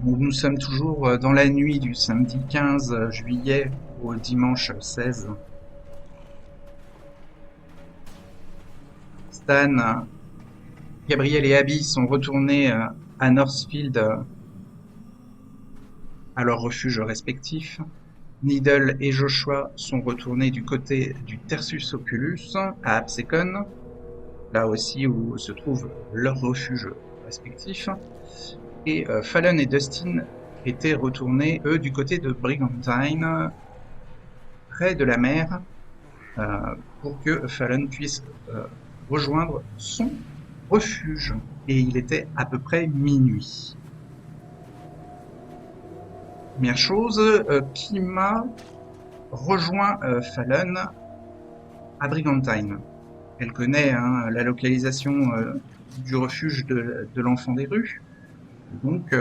Nous sommes toujours dans la nuit du samedi 15 juillet au dimanche 16. Stan, Gabriel et Abby sont retournés à Northfield, à leur refuge respectif. Needle et Joshua sont retournés du côté du Tertius Oculus à Absecon, là aussi où se trouve leur refuge respectif. Et Fallon et Dustin étaient retournés, eux, du côté de Brigantine, près de la mer, pour que Fallon puisse rejoindre son refuge. Et il était à peu près minuit. Première chose, Kima rejoint Fallon à Brigantine. Elle connaît la localisation du refuge de l'enfant des rues. Donc,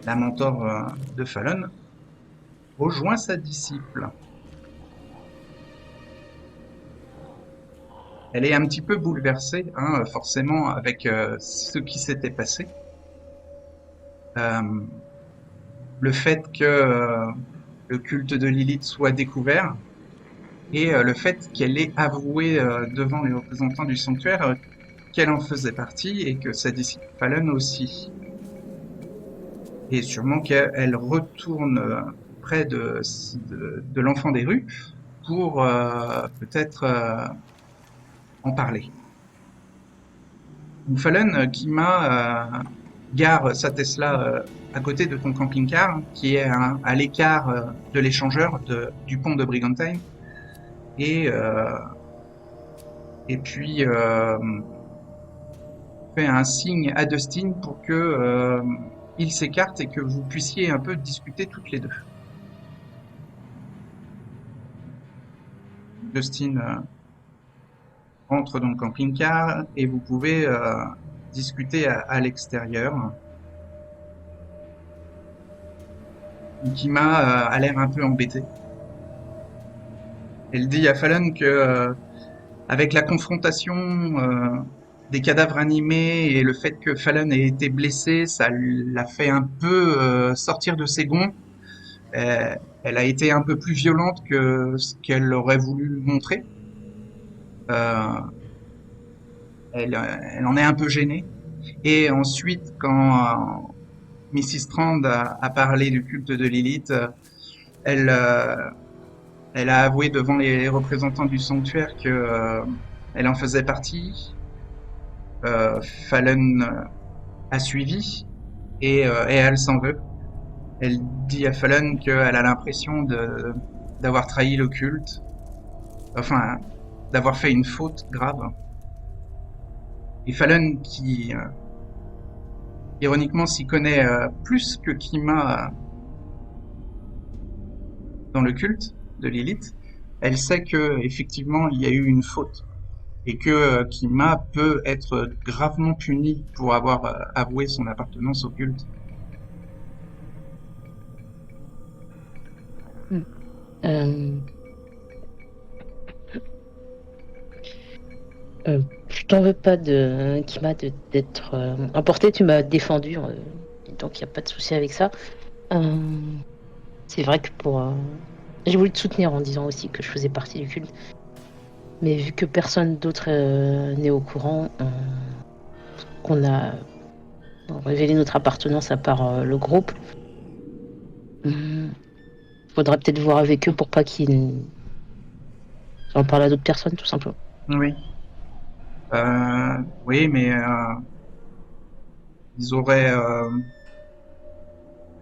la mentor de Fallon rejoint sa disciple. Elle est un petit peu bouleversée, forcément, avec ce qui s'était passé. Euh, le fait que le culte de Lilith soit découvert et le fait qu'elle ait avoué devant les représentants du sanctuaire qu'elle en faisait partie et que sa disciple Fallon aussi. Et sûrement qu'elle retourne près de l'enfant des rues pour peut-être en parler. Fallon, gare sa Tesla à côté de ton camping-car, qui est à l'écart de l'échangeur du pont de Brigantine. Et, euh, et puis fait un signe à Dustin pour que il s'écarte et que vous puissiez un peu discuter toutes les deux. Dustin entre dans le camping-car et vous pouvez discuter à l'extérieur. Kima a l'air un peu embêtée. Elle dit à Fallon que avec la confrontation des cadavres animés et le fait que Fallon ait été blessé, ça l'a fait un peu sortir de ses gonds. Elle a été un peu plus violente que ce qu'elle aurait voulu montrer. Euh, elle en est un peu gênée. Et ensuite, quand Mrs. Strand a parlé du culte de Lilith, elle, euh, elle a avoué devant les représentants du sanctuaire que elle en faisait partie. Fallon a suivi et elle s'en veut. Elle dit à Fallon qu'elle a l'impression d'avoir trahi le culte, enfin d'avoir fait une faute grave. Et Fallon, qui ironiquement s'y connaît plus que Kima dans le culte de Lilith, elle sait que effectivement il y a eu une faute et que Kima peut être gravement puni pour avoir avoué son appartenance au culte. Mm. Euh, je t'en veux pas d'être emporté, tu m'as défendu, donc il n'y a pas de souci avec ça. Euh, c'est vrai que j'ai voulu te soutenir en disant aussi que je faisais partie du culte, mais vu que personne d'autre n'est au courant, qu'on a révélé notre appartenance à part le groupe, faudra peut-être voir avec eux pour pas qu'ils en parlent à d'autres personnes, tout simplement. Oui, oui, mais ils auraient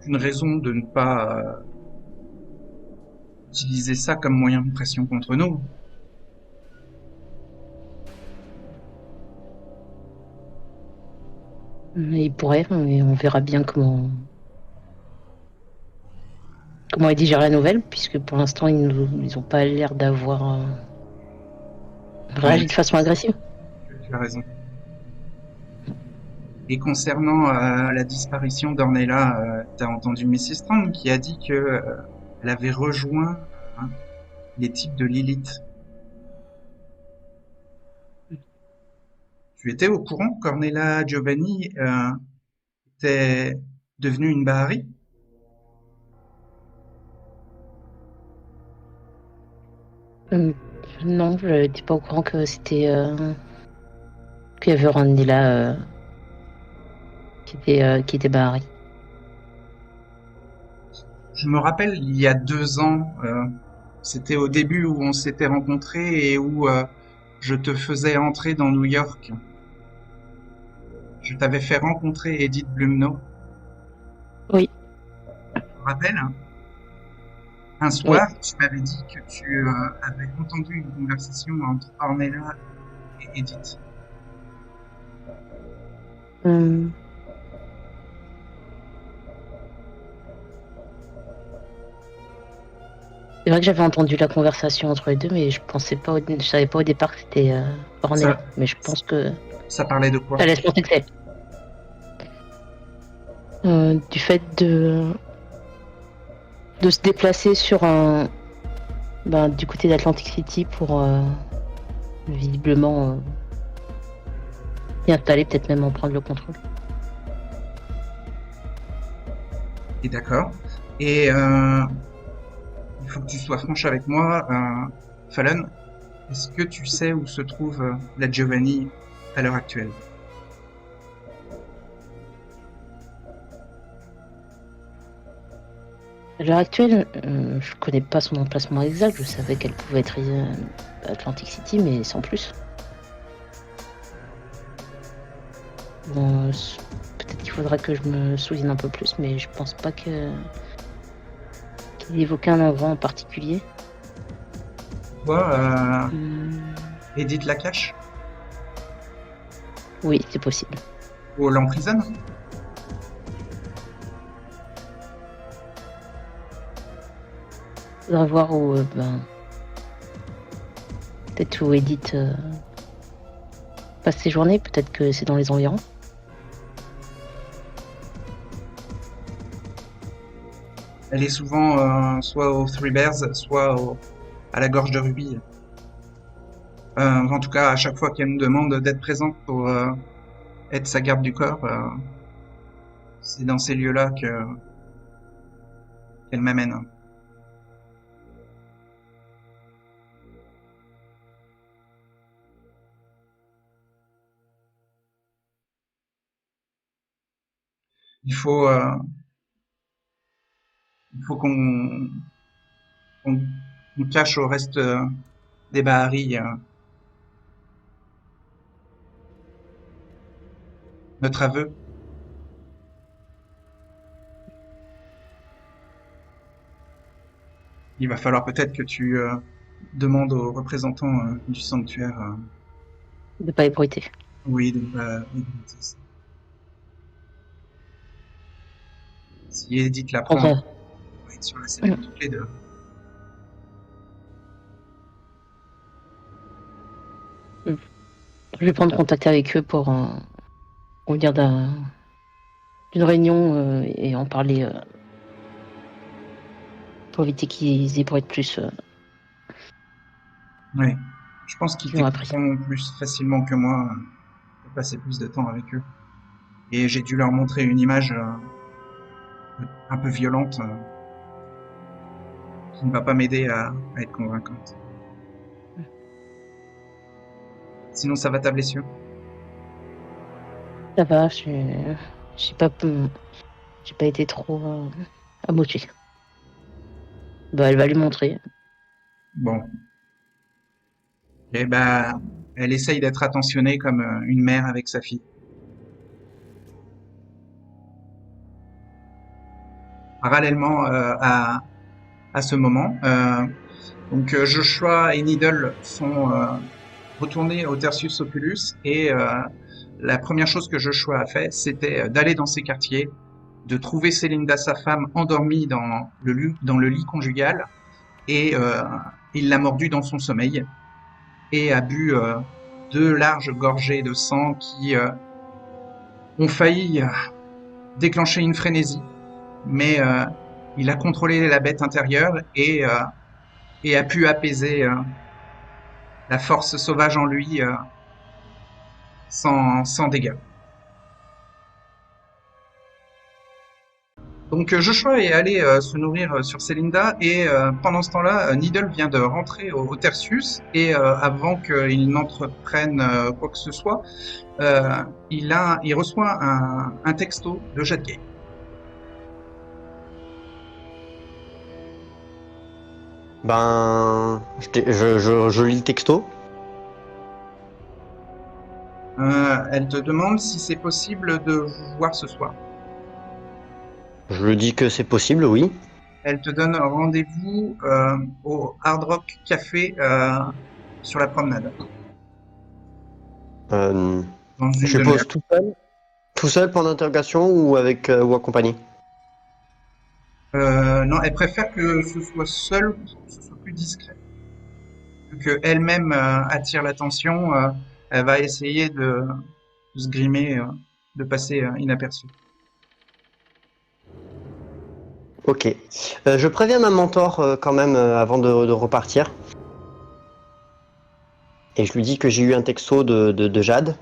une raison de ne pas utiliser ça comme moyen de pression contre nous. Ils pourraient, mais on verra bien comment ils digèrent la nouvelle, puisque pour l'instant, ils ont pas l'air d'avoir Oui, réagi de façon agressive. tu as raison. Et concernant la disparition d'Ornella, tu as entendu Mrs. Strand qui a dit que elle avait rejoint les types de Lilith. Tu étais au courant qu'Ornella Giovanni était Devenue une Bahari? Hum, non, je n'étais pas au courant que c'était qu'il y avait Randila qui était Bahari. Je me rappelle, il y a 2 ans, c'était au début où on s'était rencontrés et où je te faisais entrer dans New York. Je t'avais fait rencontrer Edith Blumno. Oui, Tu te rappelles? Un oui. soir, tu m'avais dit que tu avais entendu une conversation entre Ornella et Edith. Hum, c'est vrai que j'avais entendu la conversation entre les deux, mais je savais pas au départ que c'était Ornella. Ça, Mais je pense que ça parlait de quoi? ça laisse penser que c'est du fait de se déplacer sur du côté d'Atlantic City pour visiblement y installer, peut-être même en prendre le contrôle. Et d'accord. Et il faut que tu sois franche avec moi, Fallon. Est-ce que tu sais où se trouve la Giovanni à l'heure actuelle? À l'heure actuelle, je connais pas son emplacement exact. Je savais qu'elle pouvait être à Atlantic City, mais sans plus. Bon, peut-être qu'il faudra que je me souvienne un peu plus, mais je pense pas qu'il évoquait un endroit en particulier. Toi, Hum, Edith la cache? oui, c'est possible. Ou l'emprisonne? Faudra voir où, peut-être où Edith passe ses journées. Peut-être que c'est dans les environs. Elle est souvent soit aux Three Bears, soit à la gorge de Ruby. En tout cas, à chaque fois qu'elle me demande d'être présente pour être sa garde du corps, c'est dans ces lieux-là qu'elle m'amène. Il faut, euh, il faut qu'on cache au reste des Bahari notre aveu. Il va falloir peut-être que tu demandes aux représentants du sanctuaire, De pas ébruiter. oui, de ne pas éviter ça. Si Edith l'apprend, Enfin, on va être sur la sellette toutes les deux. je vais prendre contact avec eux pour dire d'une réunion et en parler pour éviter qu'ils ébruitent plus Oui. Je pense qu'ils qu'ils ont appris. t'écouteront plus facilement que moi pour passer plus de temps avec eux. Et j'ai dû leur montrer une image un peu violente qui ne va pas m'aider à être convaincante. Sinon, ça va ta blessure? Ça va, j'ai pas, j'ai pas été trop amochée. Elle va lui montrer. Bon. Et ben, elle essaye d'être attentionnée comme une mère avec sa fille. Parallèlement à ce moment, donc Joshua et Needle sont retournés au Tertius Oculus et la première chose que Joshua a fait, c'était d'aller dans ces quartiers, de trouver Célinda, sa femme, endormie dans le lit conjugal et il l'a mordue dans son sommeil et a bu 2 larges gorgées de sang qui ont failli déclencher une frénésie, mais il a contrôlé la bête intérieure et a pu apaiser la force sauvage en lui sans dégâts. Donc Joshua est allé se nourrir sur Celinda et pendant ce temps-là, Needle vient de rentrer au Tertius et avant qu'il n'entreprenne quoi que ce soit, il reçoit un texto de Jadgate. Ben, je lis le texto. Elle te demande si c'est possible de vous voir ce soir. Je lui dis que c'est possible, oui. Elle te donne rendez-vous au Hard Rock Café sur la promenade Euh, dans une je demi-heure. pose tout seul pour l'interrogation ou avec ou accompagné. Non, elle préfère que ce soit seul pour que ce soit plus discret. Vu qu'elle-même attire l'attention, elle va essayer de se grimer, de passer inaperçue. Ok. Je préviens ma mentor quand même avant de repartir. Et je lui dis que j'ai eu un texto de Jade.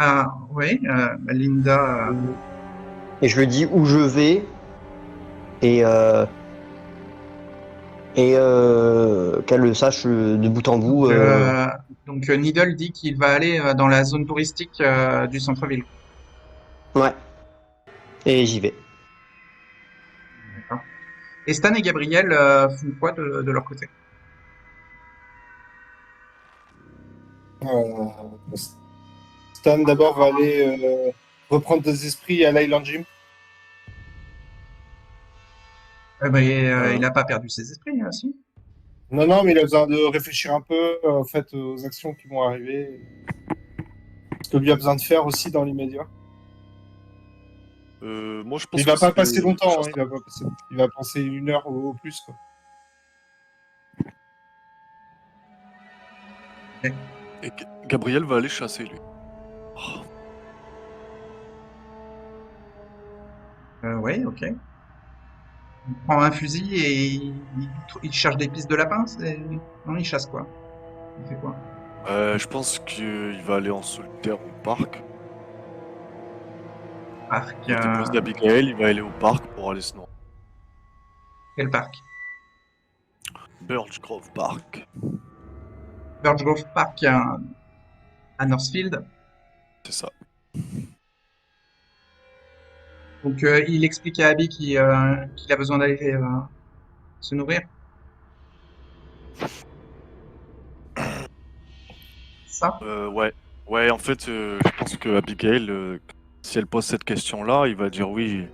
Ah oui, Linda. Et je lui dis où je vais. Et, euh, qu'elle le sache de bout en bout. Donc Needle dit qu'il va aller dans la zone touristique du centre-ville. Ouais. Et j'y vais. D'accord. Et Stan et Gabriel font quoi de leur côté? Euh, Stan d'abord va aller reprendre des esprits à l'Island Gym. Il n'a pas perdu ses esprits, hein, si. Non, non, mais il a besoin de réfléchir un peu en fait aux actions qui vont arriver. Ce que lui a besoin de faire aussi dans l'immédiat. Moi, je pense Il va que pas c'est passer longtemps, hein, Shasta. il va penser 1 heure au plus, quoi. Et Gabriel va aller chasser, lui. Oh, Oui, ok. Il prend un fusil et il cherche des pistes de lapin. Non, il chasse quoi? Il fait quoi? je pense qu'il va aller en solitaire au parc. Parc. Il va déposer Abigail, il va aller au parc pour aller se nourrir. Quel parc? Birch Grove Park. Birch Grove Park à Northfield. C'est ça. Donc il explique à Abby qu'il a besoin d'aller se nourrir. Ça? Ouais. Ouais, en fait, je pense que Abigail, si elle pose cette question-là, il va dire oui,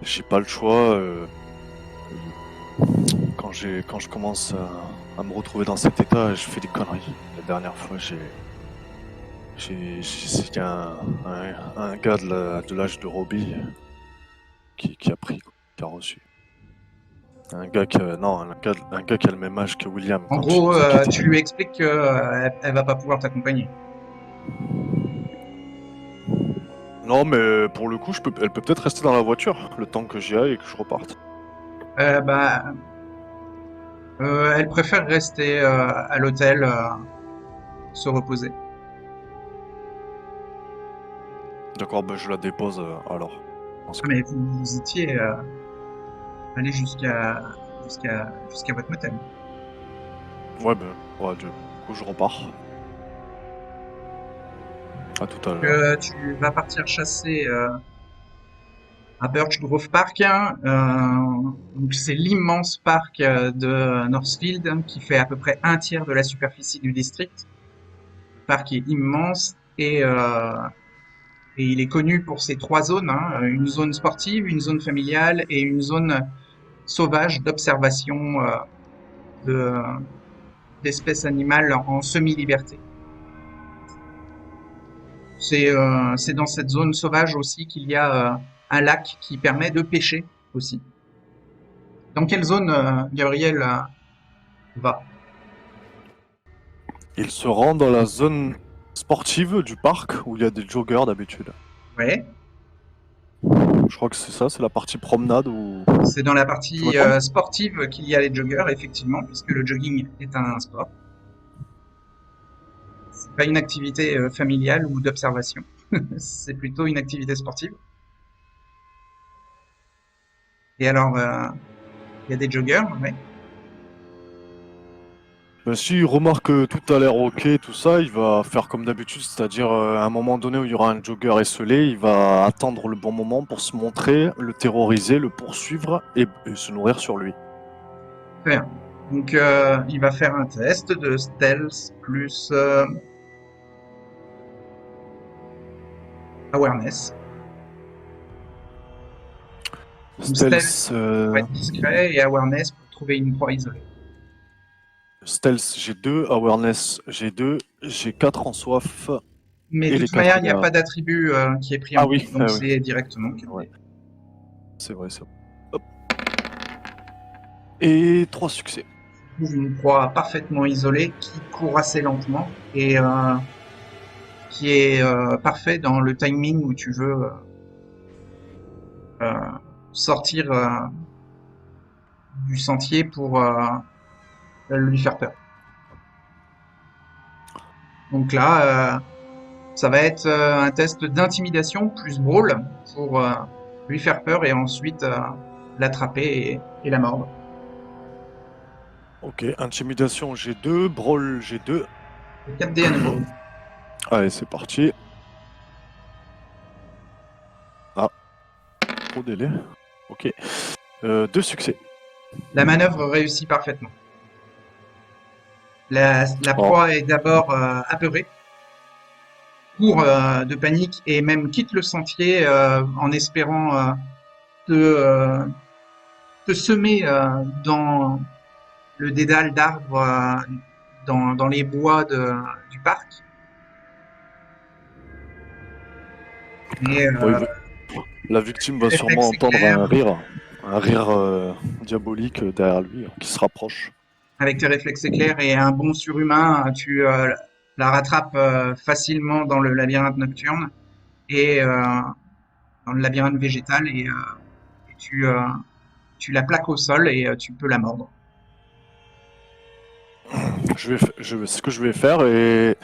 j'ai pas le choix. Quand je commence à me retrouver dans cet état, je fais des conneries. La dernière fois, c'était un gars de l'âge de Robbie qui a pris, quoi, qui a reçu. Non, un gars qui a le même âge que William En quand il gros, nous a quittés. tu lui expliques que elle va pas pouvoir t'accompagner. Non, mais pour le coup, elle peut peut-être rester dans la voiture le temps que j'y aille et que je reparte. Bah, elle préfère rester à l'hôtel, se reposer. D'accord, ben je la dépose alors. Dans ce Ah, cas. mais vous étiez allé jusqu'à votre motel. Ouais, ben, ouais, du coup, je repars. À tout à Donc, l'heure. tu vas partir chasser à Birch Grove Park, hein. Donc c'est l'immense parc de Northfield hein, qui fait à peu près un tiers de la superficie du district. Le parc est immense et il est connu pour ses trois zones, hein, une zone sportive, une zone familiale et une zone sauvage d'observation de, d'espèces animales en semi-liberté. C'est dans cette zone sauvage aussi qu'il y a un lac qui permet de pêcher aussi. Dans quelle zone Gabriel va? Il se rend dans la zone sportive du parc où il y a des joggers d'habitude. Ouais, Je crois que c'est ça, c'est la partie promenade où. c'est dans la Je me partie trompe? sportive qu'il y a les joggers, effectivement, puisque le jogging est un sport. C'est pas une activité familiale ou d'observation. C'est plutôt une activité sportive. Et alors, il y a des joggers, ouais. Ben, s'il remarque que tout a l'air ok, tout ça, il va faire comme d'habitude, c'est-à-dire à un moment donné où il y aura un jogger esselé, il va attendre le bon moment pour se montrer, le terroriser, le poursuivre et se nourrir sur lui. Très bien. Donc, il va faire un test de stealth plus awareness. Donc, stealth Stealth, pour être discret et awareness pour trouver une proie isolée. stealth j'ai 2, awareness j'ai 2, j'ai 4 en soif Mais et de les toute manière, 4 il n'y a pas derrière. d'attribut qui est pris Ah en oui, compte, donc c'est directement 4 ouais, dés. c'est vrai, c'est vrai. Hop. Et 3 succès. Tu trouves une proie parfaitement isolée qui court assez lentement et qui est parfait dans le timing où tu veux sortir du sentier pour lui faire peur. Donc là, ça va être un test d'intimidation plus brawl pour lui faire peur et ensuite l'attraper et la mordre. Ok, intimidation j'ai 2, brawl j'ai 2. Et 4 dés à nouveau. Allez, c'est parti. Ah, trop délai. Ok. 2 succès. La manœuvre réussit parfaitement. La Oh, proie est d'abord apeurée, court de panique et même quitte le sentier en espérant te, euh, te semer dans le dédale d'arbres dans les bois du parc. Mais bon, la victime va sûrement réflexe entendre éclair, un rire diabolique derrière lui, qui se rapproche. avec tes réflexes éclairs et un bond surhumain, tu la rattrapes facilement dans le labyrinthe nocturne et dans le labyrinthe végétal et tu la plaques au sol et tu peux la mordre. Ce que je vais faire, et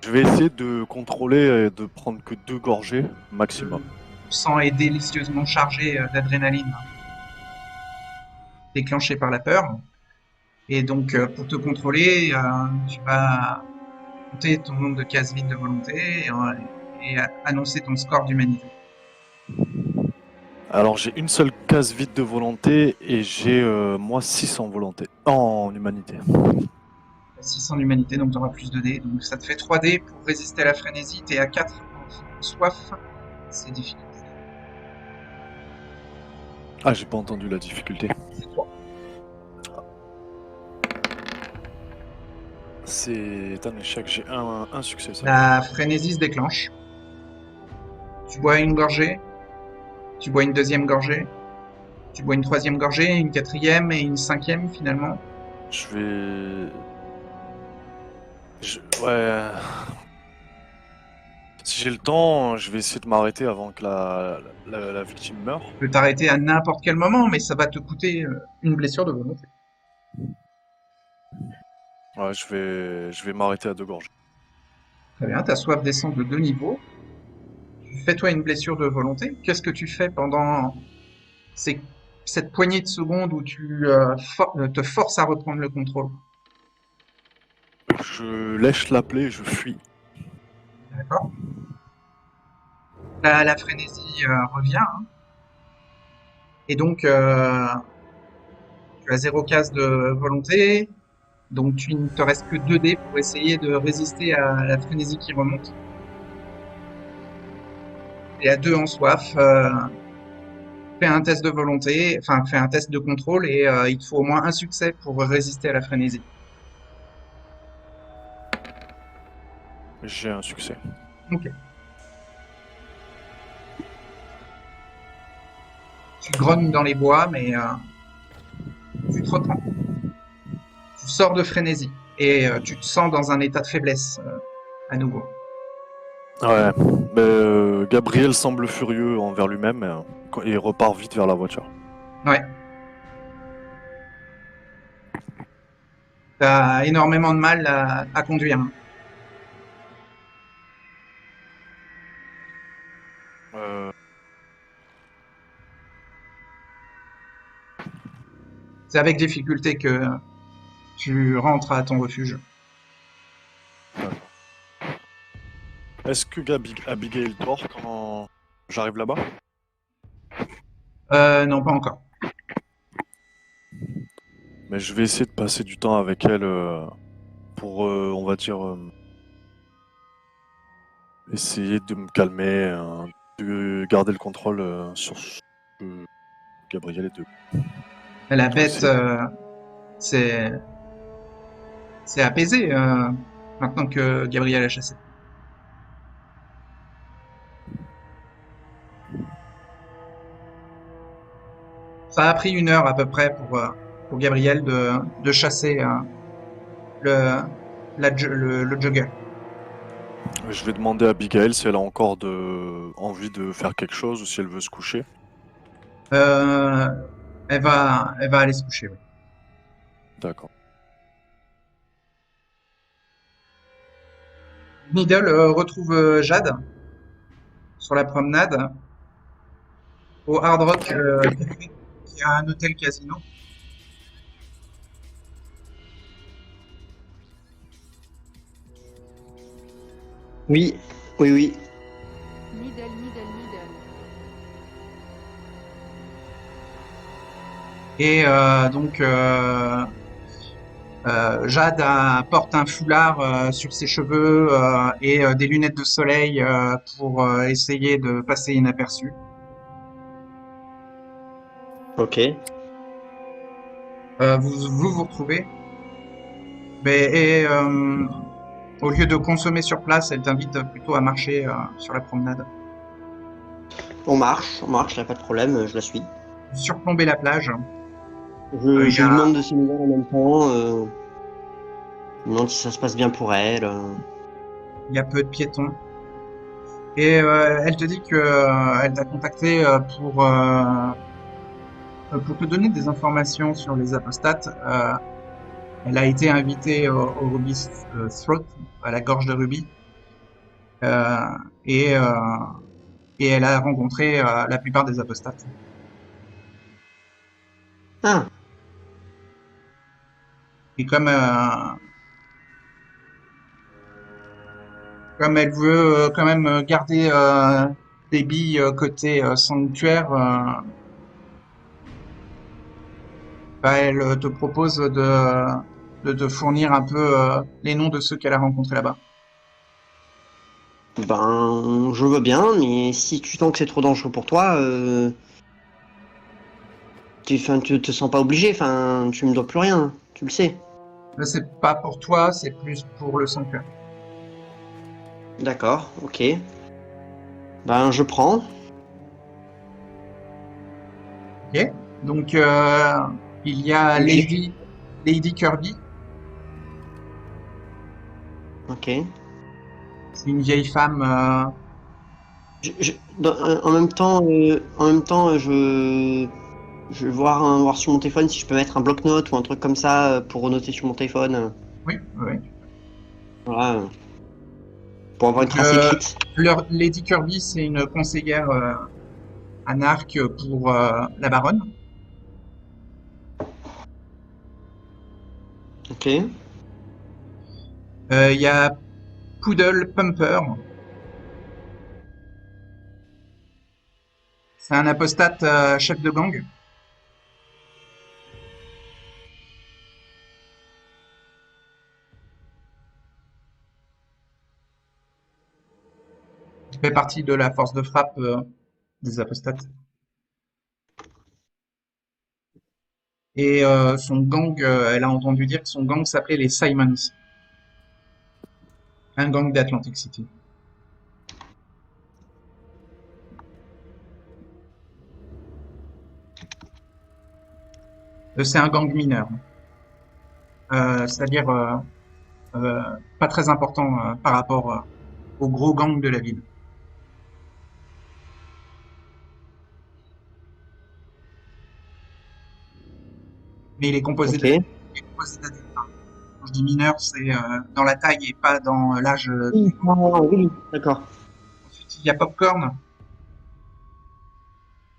je vais essayer de contrôler et de prendre que 2 gorgées maximum. Le sang est délicieusement chargé d'adrénaline déclenchée par la peur. Et donc, pour te contrôler, tu vas compter ton nombre de cases vides de volonté et annoncer ton score d'humanité. Alors j'ai une seule case vide de volonté et j'ai moi 6 en volonté. En humanité. 6 en humanité, donc tu auras plus de dés. Donc ça te fait 3 dés pour résister à la frénésie. T'es à 4 en soif. C'est difficile. Ah, j'ai pas entendu la difficulté. C'est 3. C'est un échec, j'ai un succès ça. La frénésie se déclenche. Tu bois une gorgée, tu bois une deuxième gorgée, tu bois une troisième gorgée, une quatrième et une cinquième finalement. Je vais... Ouais... Si j'ai le temps, je vais essayer de m'arrêter avant que la victime meure. Tu peux t'arrêter à n'importe quel moment, mais ça va te coûter une blessure de volonté. Ouais, je vais m'arrêter à 2 gorges. Très bien, ta soif descend de 2 niveaux. Fais-toi une blessure de volonté. Qu'est-ce que tu fais pendant ces- cette poignée de secondes où tu te forces à reprendre le contrôle? Je lèche la plaie et je fuis. D'accord? La frénésie revient, hein. Et donc tu as 0 case de volonté, donc tu ne te reste que 2 dés pour essayer de résister à la frénésie qui remonte. Et à 2 en soif, fais un test de volonté, enfin fais un test de contrôle et il te faut au moins un succès pour résister à la frénésie. J'ai un succès. Ok. Tu grognes dans les bois, mais tu te reprends. Tu sors de frénésie et tu te sens dans un état de faiblesse à nouveau. Ouais, mais Gabriel semble furieux envers lui-même et repart vite vers la voiture. Ouais. T'as énormément de mal à conduire, hein. Euh, C'est avec difficulté que tu rentres à ton refuge. Est-ce que Abigail dort quand j'arrive là-bas? Non, pas encore. Mais je vais essayer de passer du temps avec elle pour, on va dire, essayer de me calmer, de garder le contrôle sur ce que Gabriel est de. La Je vais bête, essayer. c'est apaisé maintenant que Gabriel a chassé. Ça a pris 1 heure à peu près pour Gabriel de chasser le, le jogger. Je vais demander à Abigail si elle a encore envie de faire quelque chose ou si elle veut se coucher. Euh, elle va aller se coucher. Oui. D'accord. Needle retrouve Jade sur la promenade au Hard Rock Café, qui a un hôtel casino. Oui, oui, oui. Needle, needle, needle. Et Jade porte un foulard sur ses cheveux et des lunettes de soleil pour essayer de passer inaperçue. Ok. Vous retrouvez. Mais, au lieu de consommer sur place, elle t'invite plutôt à marcher sur la promenade. On marche, y a pas de problème, je la suis. Surplomber la plage. Je, Il je y lui a, demande de ses nouvelles en même temps. Je me demande si ça se passe bien pour elle. il y a peu de piétons. Et elle te dit que elle t'a contacté pour te donner des informations sur les apostates. Elle a été invitée au Ruby Throat, à la gorge de Ruby, euh, et, euh, et elle a rencontré la plupart des apostates. Ah, Et comme elle veut quand même garder des billes côté sanctuaire, bah, elle te propose de te fournir un peu les noms de ceux qu'elle a rencontrés là-bas. ben, je veux bien, mais si tu sens que c'est trop dangereux pour toi, tu te sens pas obligé, enfin, tu me dois plus rien, tu le sais. Là, c'est pas pour toi, c'est plus pour le sanctuaire. D'accord, ok. Ben, je prends. Ok. Donc, il y a Lady Kirby. Ok. C'est une vieille femme. En même temps, je vais voir sur mon téléphone si je peux mettre un bloc-notes ou un truc comme ça pour noter sur mon téléphone. Oui, oui. Voilà, pour avoir une Donc, trace écrite. Lady Kirby, c'est une conseillère anarque pour la baronne. Ok. Il y a Poodle Pumper. C'est un apostate chef de gang. Il fait partie de la force de frappe des apostates. Et son gang, elle a entendu dire que son gang s'appelait les Simons. Un gang d'Atlantic City. C'est un gang mineur. C'est-à-dire euh, pas très important par rapport au gros gang de la ville. Mais il est composé Ok. d'adultes. Hein. Quand je dis mineur, c'est dans la taille et pas dans l'âge. Oui, ah, oui, d'accord. Ensuite, il y a Popcorn.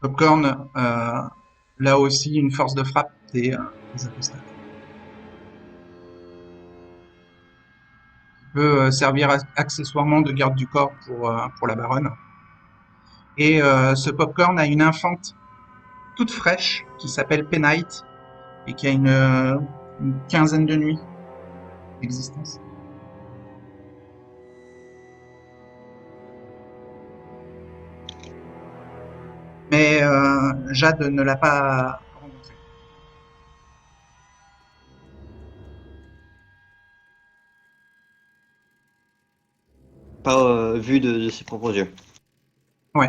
Popcorn, là aussi, une force de frappe des apostats. Il peut servir accessoirement de garde du corps pour la baronne. Et ce popcorn a une infante toute fraîche qui s'appelle Penite et qui a une quinzaine de nuits d'existence. Mais Jade ne l'a pas rencontré. Pas vu de ses propres yeux. Ouais.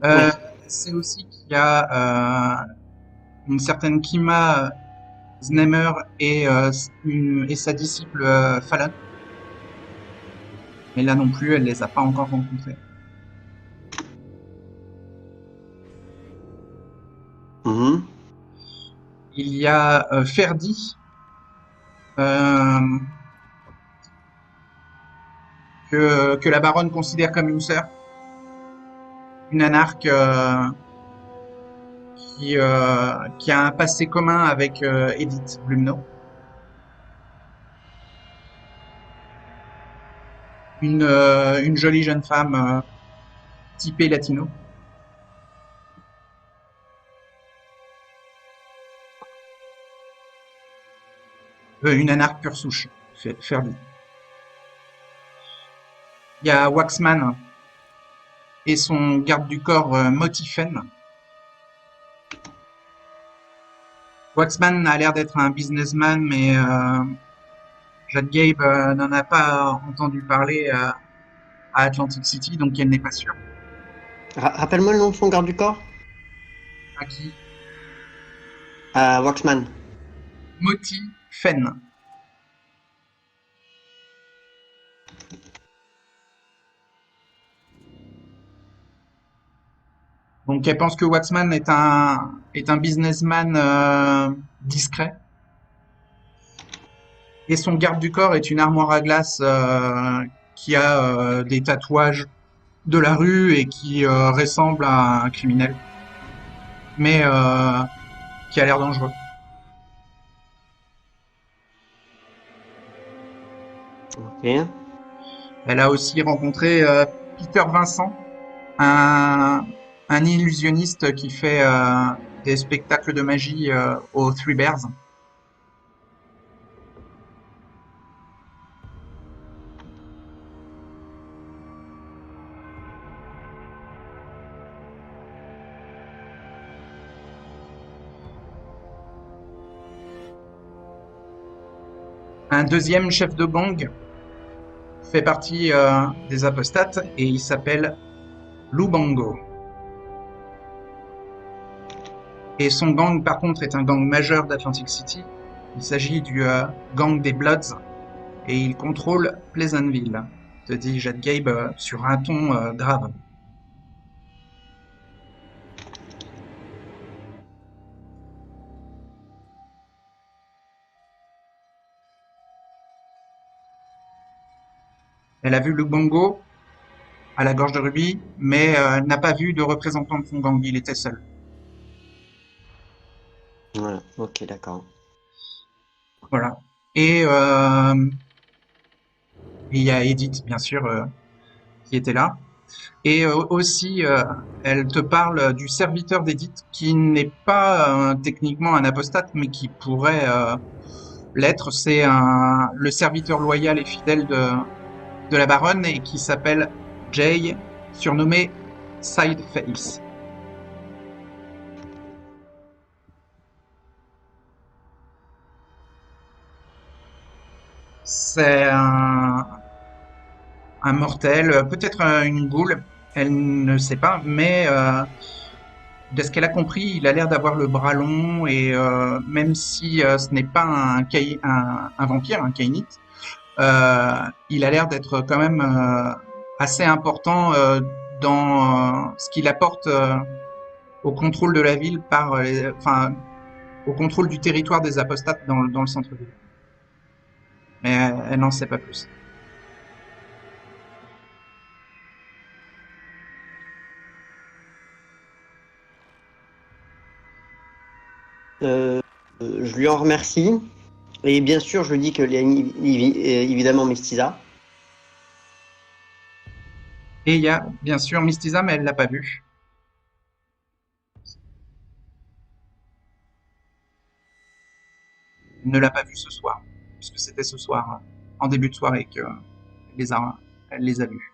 Ouais. C'est aussi qu'il y a une certaine Kima Znemer et sa disciple Fallon. Mais là non plus, elle les a pas encore rencontrés. Mhm. Il y a Ferdi, euh, que la baronne considère comme une sœur. Une anarque qui a un passé commun avec Edith Blumno. Une jolie jeune femme typée latino. Une anarque pure souche, Ferdi. Il y a Waxman et son garde du corps Motifen. Waxman a l'air d'être un businessman, mais Jade Gabe n'en a pas entendu parler à Atlantic City, donc elle n'est pas sûre. Rappelle-moi le nom de son garde du corps. À qui? Waxman. Motifen. Donc elle pense que Waxman est un businessman discret. Et son garde du corps est une armoire à glace qui a des tatouages de la rue et qui ressemble à un criminel. Mais qui a l'air dangereux. Ok. Elle a aussi rencontré Peter Vincent, un, un illusionniste qui fait des spectacles de magie aux Three Bears. Un deuxième chef de gang fait partie des apostates et il s'appelle Lubango. Et son gang, par contre, est un gang majeur d'Atlantic City. Il s'agit du gang des Bloods et il contrôle Pleasantville, te dit Jade Gabe sur un ton grave. Elle a vu Lubango à la gorge de Ruby, mais n'a pas vu de représentant de son gang. Il était seul. Voilà. Ok, d'accord. Voilà. Et il y a Edith, bien sûr, qui était là. Et aussi, elle te parle du serviteur d'Edith, qui n'est pas techniquement un apostate, mais qui pourrait l'être. C'est le serviteur loyal et fidèle de la baronne et qui s'appelle Jay, surnommé Sideface. C'est un mortel, peut-être une goule, elle ne sait pas, mais de ce qu'elle a compris, il a l'air d'avoir le bras long et même si ce n'est pas un vampire, un kainite, il a l'air d'être quand même assez important dans ce qu'il apporte au contrôle de la ville enfin, au contrôle du territoire des apostates dans le centre-ville. Mais elle n'en sait pas plus. Euh, je lui en remercie. Et bien sûr, je lui dis que il y a évidemment Mestiza. Et il y a bien sûr Mistisa, mais elle l'a pas vu. Elle ne l'a pas vu ce soir, puisque c'était ce soir, en début de soirée, elle les a vus.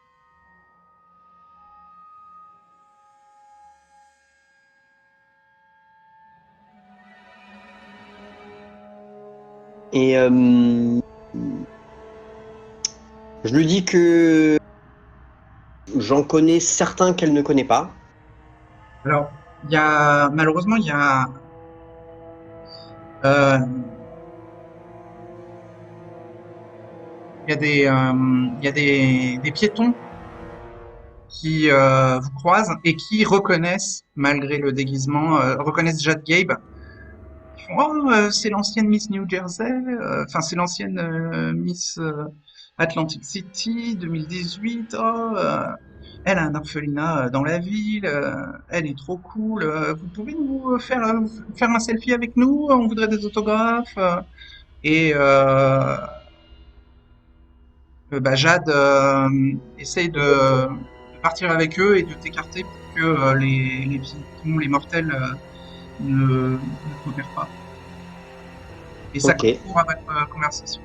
Et je lui dis que j'en connais certains qu'elle ne connaît pas. Alors, malheureusement, euh, il y a des piétons qui vous croisent et qui reconnaissent, malgré le déguisement, reconnaissent Jade Gabe. Ils font oh, c'est l'ancienne Miss New Jersey, enfin c'est l'ancienne Miss Atlantic City 2018. Oh, elle a un orphelinat dans la ville, elle est trop cool. Vous pouvez nous faire un selfie avec nous? On voudrait des autographes. Et bah, Jade essaye de partir avec eux et de t'écarter pour que les piétons, les mortels ne te repèrent pas. Et ça Ok. concourt à votre conversation.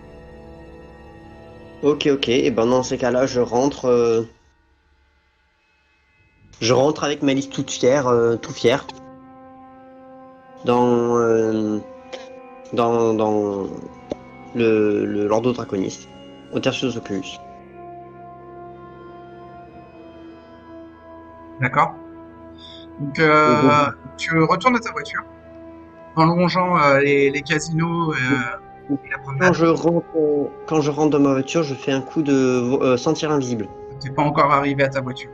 Ok. Et ben dans ces cas-là, je rentre avec Malice toute fière, tout fier, dans dans l'Ordo Draconiste, au Tertius Oculus. D'accord? Donc, Et donc, tu retournes à ta voiture en longeant les casinos et la promenade. quand je rentre dans ma voiture, je fais un coup de sentir invisible. T'es pas encore arrivé à ta voiture.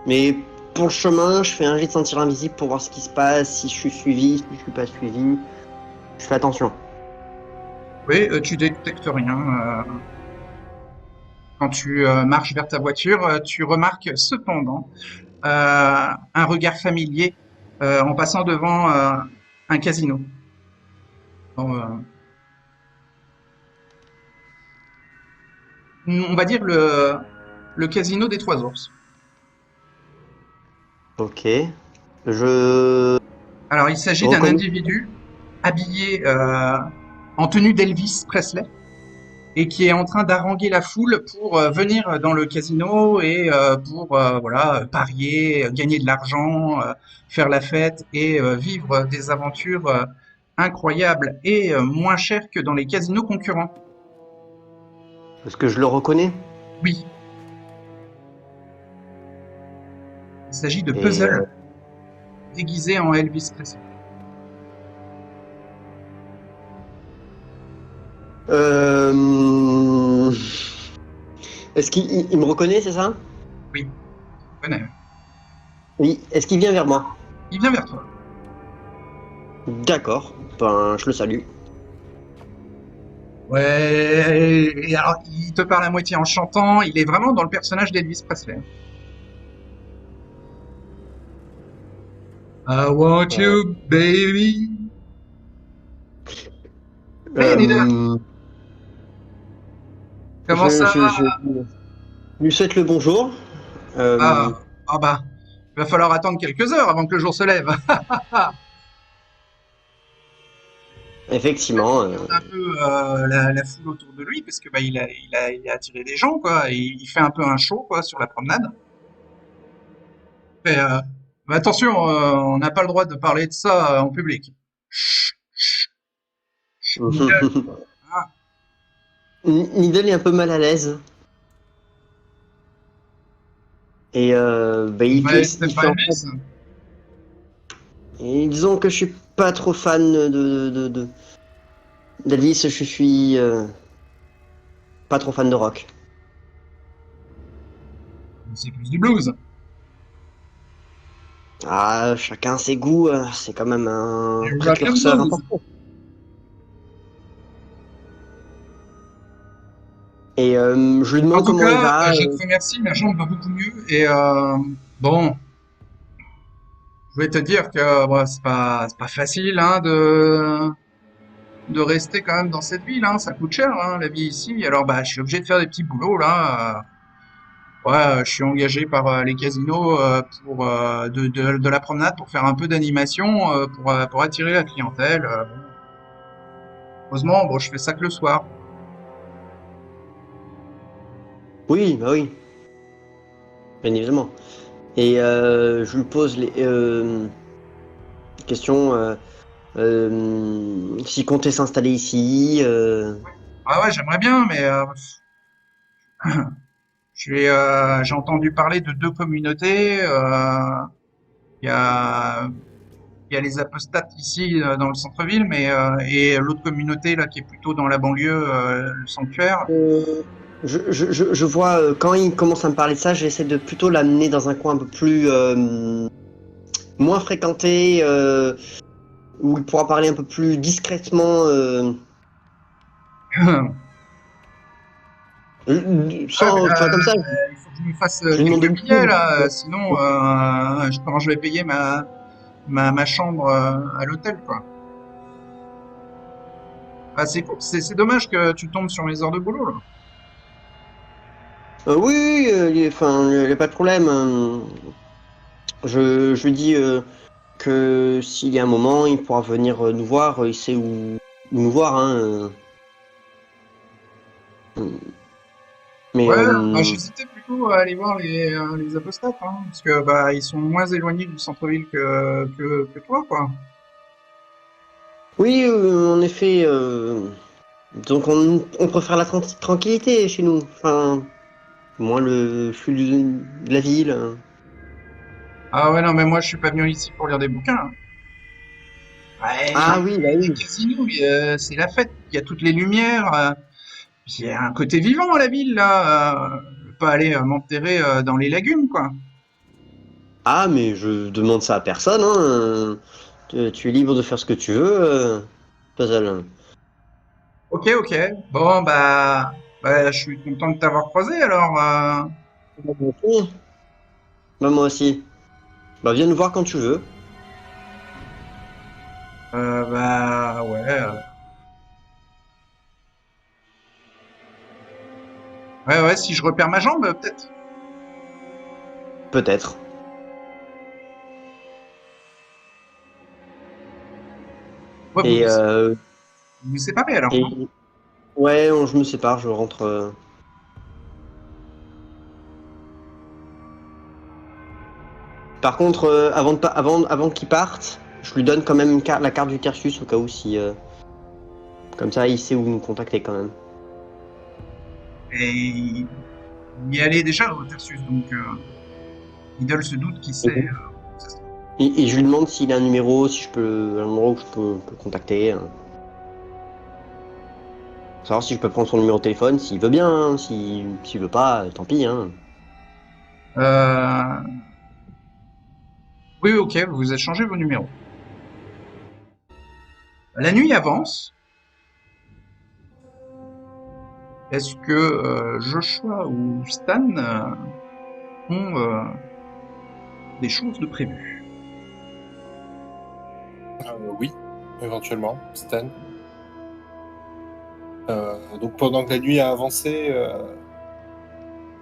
Mais pour le chemin, je fais un jet de sentir invisible pour voir ce qui se passe, si je suis suivi, si je suis pas suivi. Je fais attention. Oui, tu détectes rien. Quand tu marches vers ta voiture, tu remarques cependant un regard familier en passant devant un casino. Dans, on va dire le casino des Trois Ours. Ok. Je Alors, il s'agit d'un reconnais. individu habillé en tenue d'Elvis Presley et qui est en train d'haranguer la foule pour venir dans le casino et pour voilà parier, gagner de l'argent, faire la fête et vivre des aventures incroyables et moins chères que dans les casinos concurrents. Est-ce que je le reconnais? Oui, il s'agit de Et Puzzle déguisé en Elvis Presley. euh, est-ce qu'il me reconnaît, c'est ça? Oui, je connais. Oui. Est-ce qu'il vient vers moi? Il vient vers toi. D'accord. Ben, je le salue. Ouais, et alors il te parle à moitié en chantant, il est vraiment dans le personnage d'Elvis Presley. I want Euh, you, baby. Hey, Nida, euh, comment ça va? je lui souhaite le bonjour. Euh, Ah bah, il va falloir attendre quelques heures avant que le jour se lève. effectivement. Il regarde un peu la foule autour de lui parce que bah il a attiré des gens quoi. Et il fait un peu un show quoi sur la promenade. Mais, mais attention, on n'a pas le droit de parler de ça en public. Chut, chut, chut, Nida. Ah, Needle est un peu mal à l'aise. Et bah, ouais, c'est pas Elvis. et disons que je suis pas trop fan d'Elvis, je suis pas trop fan de rock. C'est plus du blues. Ah, chacun ses goûts, c'est quand même un Rock and précurseur blues. important. Et je lui En demande tout comment il cas, va. je te remercie, ma jambe va beaucoup mieux. Et bon, je vais te dire que bon, c'est pas facile hein, de rester quand même dans cette ville, hein. Ça coûte cher, hein, la vie ici. Alors, bah, je suis obligé de faire des petits boulots, là. Ouais, je suis engagé par les casinos pour de la promenade pour faire un peu d'animation pour attirer la clientèle. Bon. Heureusement, bon, je fais ça que le soir. Oui, bah oui, bien évidemment. Et je lui pose les questions. S'il comptait s'installer ici. Ah ouais, j'aimerais bien, mais j'ai entendu parler de deux communautés. Il y a il y a les apostates ici dans le centre-ville, mais et l'autre communauté là qui est plutôt dans la banlieue, le sanctuaire. Je vois quand il commence à me parler de ça, j'essaie de plutôt l'amener dans un coin un peu plus moins fréquenté, où il pourra parler un peu plus discrètement, Ouais, mais sans, enfin comme ça. il faut que je me fasse Je lui demande de quelques me billets suivre. là, sinon comment je vais payer ma chambre à l'hôtel quoi. Ah, c'est dommage que tu tombes sur mes heures de boulot là. Oui, enfin, il n'y a pas de problème. Je lui dis que s'il y a un moment, il pourra venir nous voir. Il sait où nous voir. Hein, mais Ouais, bah, j'hésitais plutôt à aller voir les apostates, hein, parce que bah ils sont moins éloignés du centre-ville que toi quoi. oui, en effet. Donc on préfère la tranquillité chez nous. Enfin, moins le flux de la ville. Ah ouais non mais moi je suis pas venu ici pour lire des bouquins, hein. Ouais, Ah oui, bah les oui. casinos, c'est la fête. Il y a toutes les lumières. Puis il y a un côté vivant à la ville, là. Je vais pas aller m'enterrer dans les lagunes, quoi. Ah, mais je demande ça à personne. Hein. Tu es libre de faire ce que tu veux, Puzzle. Ok, ok. Bon, bah, je suis content de t'avoir croisé, alors. Oui. Bah, moi aussi. Bah, viens nous voir quand tu veux. Bah, ouais. Ouais, ouais, si je repère ma jambe, peut-être. Peut-être. Ouais, Et, vous séparez, alors, et non? ouais, je me sépare, je rentre. Par contre, avant qu'il parte, je lui donne quand même la carte du Tertius au cas où si. Comme ça, il sait où nous contacter quand même. Et il y allait déjà au Tertius, donc Idol se doute qui c'est. Ça se trouve. Et je lui demande s'il a un numéro, si je peux, un numéro que je peux le contacter. Hein. Savoir si je peux prendre son numéro de téléphone, s'il veut bien. Hein. S'il veut pas, tant pis. Hein. Euh, oui, ok, vous échangez vos numéros. La nuit avance. Est-ce que Joshua ou Stan ont des choses de prévues? Oui, éventuellement, Stan. Donc pendant que la nuit a avancé,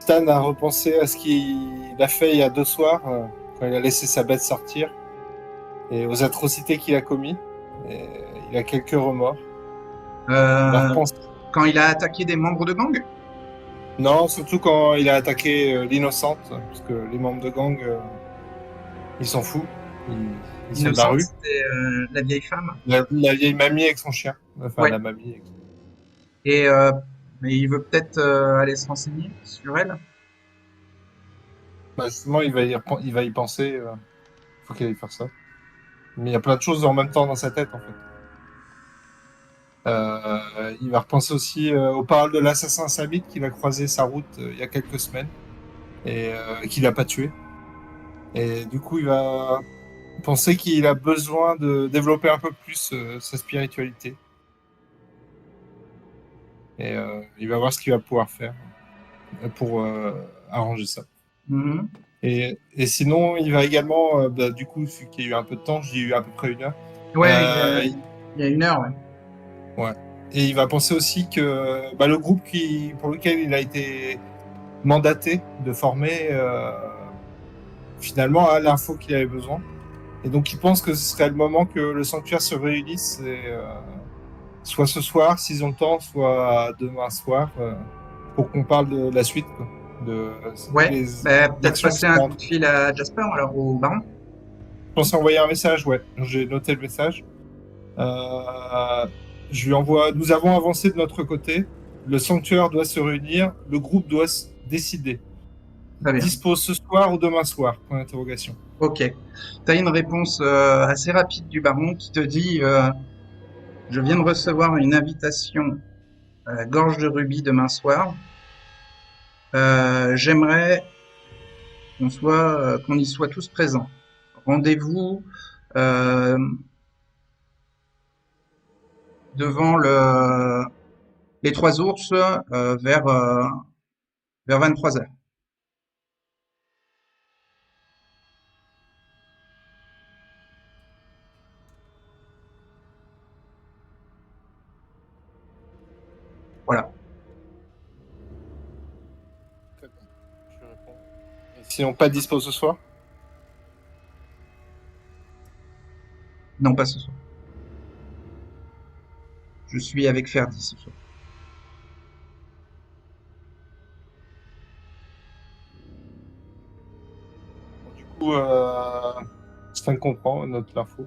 Stan a repensé à ce qu'il a fait il y a 2 soirs, quand il a laissé sa bête sortir, et aux atrocités qu'il a commis. Et il a quelques remords. Il va Euh, repenser. quand il a attaqué des membres de gang? Non, surtout quand il a attaqué l'innocente, parce que les membres de gang, ils s'en foutent. Ils sont de la Innocente, rue. c'était la vieille femme. La vieille mamie avec son chien. Enfin, Ouais. la mamie. Et mais il veut peut-être aller se renseigner sur elle. Bah, justement, il va y penser. Faut qu'il aille faire ça. Mais il y a plein de choses en même temps dans sa tête, en fait. Il va repenser aussi aux paroles de l'assassin Samit qu'il a croisé sa route il y a quelques semaines et qu'il n'a pas tué. Et du coup, il va penser qu'il a besoin de développer un peu plus sa spiritualité. Et il va voir ce qu'il va pouvoir faire pour arranger ça. Mhm. Et sinon, il va également, du coup, vu qu'il y a eu un peu de temps, j'ai eu à peu près 1 heure. Ouais, Euh, il y a 1 heure, ouais. Et il va penser aussi que le groupe pour lequel il a été mandaté de former, finalement, a l'info qu'il avait besoin. Et donc, il pense que ce serait le moment que le sanctuaire se réunisse, soit ce soir, s'ils ont le temps, soit demain soir, pour qu'on parle de la suite, quoi, de Ouais, les peut-être actions passer qui un sont en coup de fil à Jasper, alors au baron. Je pensais envoyer un message, ouais. J'ai noté le message. Je lui envoie. Nous avons avancé de notre côté. Le sanctuaire doit se réunir. Le groupe doit se décider. Très bien. Dispose ce soir ou demain soir? Point d'interrogation. Ok. Tu as une réponse assez rapide du baron qui te dit je viens de recevoir une invitation à la Gorge de Rubis demain soir. J'aimerais qu'on y soit tous présents. Rendez-vous devant les Trois Ours vers 23h. Voilà. Je réponds. Et sinon, pas dispo ce soir? Non, pas ce soir. Je suis avec Ferdi ce soir. Bon, du coup, Stan comprend, note l'info.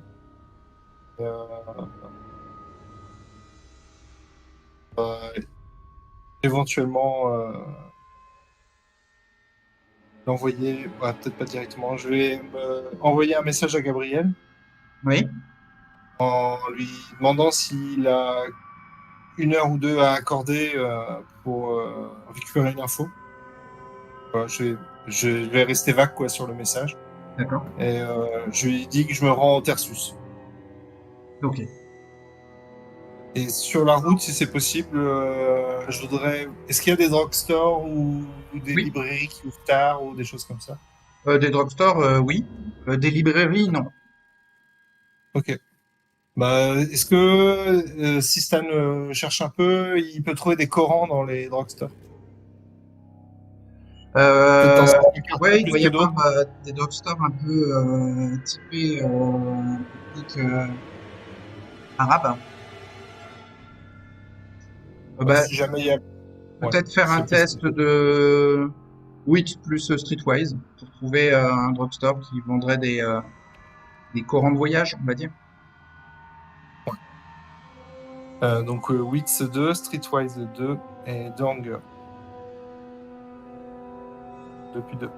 Éventuellement, l'envoyer, peut-être pas directement. Je vais envoyer un message à Gabriel Oui. en lui demandant s'il a 1 heure ou 2 à accorder pour récupérer une info. Je vais rester vague quoi, sur le message. D'accord. Et je lui dis que je me rends au Tersus. Ok. Et sur la route, si c'est possible, je voudrais. Est-ce qu'il y a des drugstores ou des Oui. librairies qui ouvrent tard ou des choses comme ça? Des drugstores, oui. Des librairies, non. Ok. Est-ce que si Stan cherche un peu, il peut trouver des Corans dans les drugstores? Peut-être dans certains quartiers Ouais, il plus doit y que avoir d'autres. des drugstores un peu typés technique arabe. Si jamais il y a. Ouais, Peut-être faire un c'est possible. test de Wix plus Streetwise pour trouver un drugstore qui vendrait des Corans de voyage, on va dire. Donc Wix 2, Streetwise 2 et Dang depuis 2.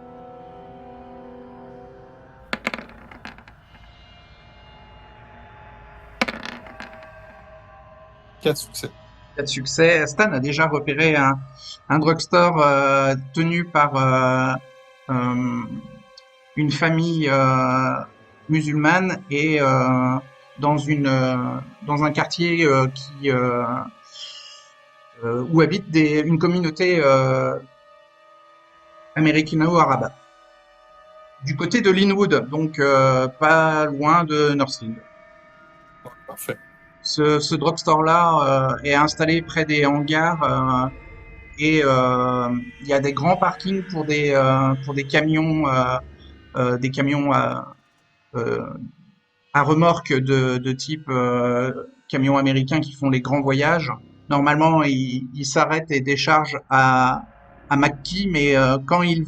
4 succès. Cas de succès. Stan a déjà repéré un drugstore tenu par une famille musulmane et dans un quartier où habite une communauté américano-arabe. Du côté de Linwood, donc pas loin de Northfield. Parfait. Ce drugstore-là est installé près des hangars et il y a des grands parkings pour des camions euh, à remorque de type camions américains qui font les grands voyages. Normalement, ils s'arrêtent et déchargent à McKee, mais quand ils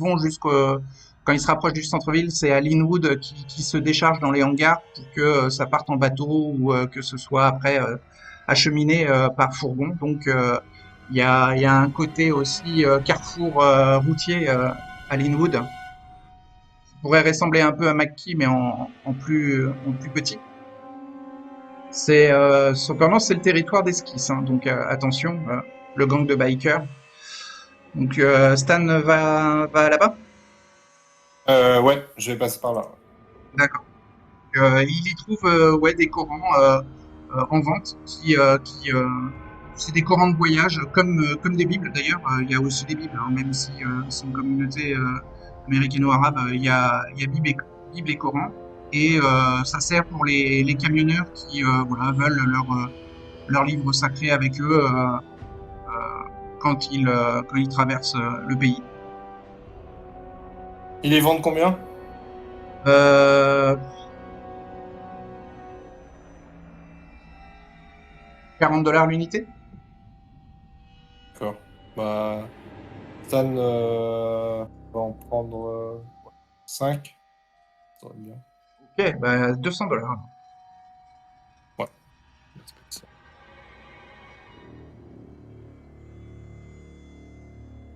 se rapprochent du centre-ville, c'est à Linwood qui se décharge dans les hangars pour que ça parte en bateau ou que ce soit après acheminé par fourgon. Donc, il y a un côté aussi carrefour routier à Linwood qui pourrait ressembler un peu à McKee, mais en plus petit. Cependant, c'est le territoire d'esquisse, hein, donc attention, le gang de bikers. Donc Stan va là-bas. Ouais, je vais passer par là. D'accord. Il y trouve ouais des Corans en vente c'est des Corans de voyage comme des Bibles d'ailleurs. Il y a aussi des Bibles, hein, même si c'est une communauté américano-arabe. Il y a Bible et Coran et ça sert pour les camionneurs qui voilà veulent leur livre sacré avec eux quand ils traversent le pays. Ils les vendent combien? Euh, 40 $ l'unité? D'accord. Bah, Stan va en prendre 5. Ça va bien. Ok, bah 200 $. Ouais.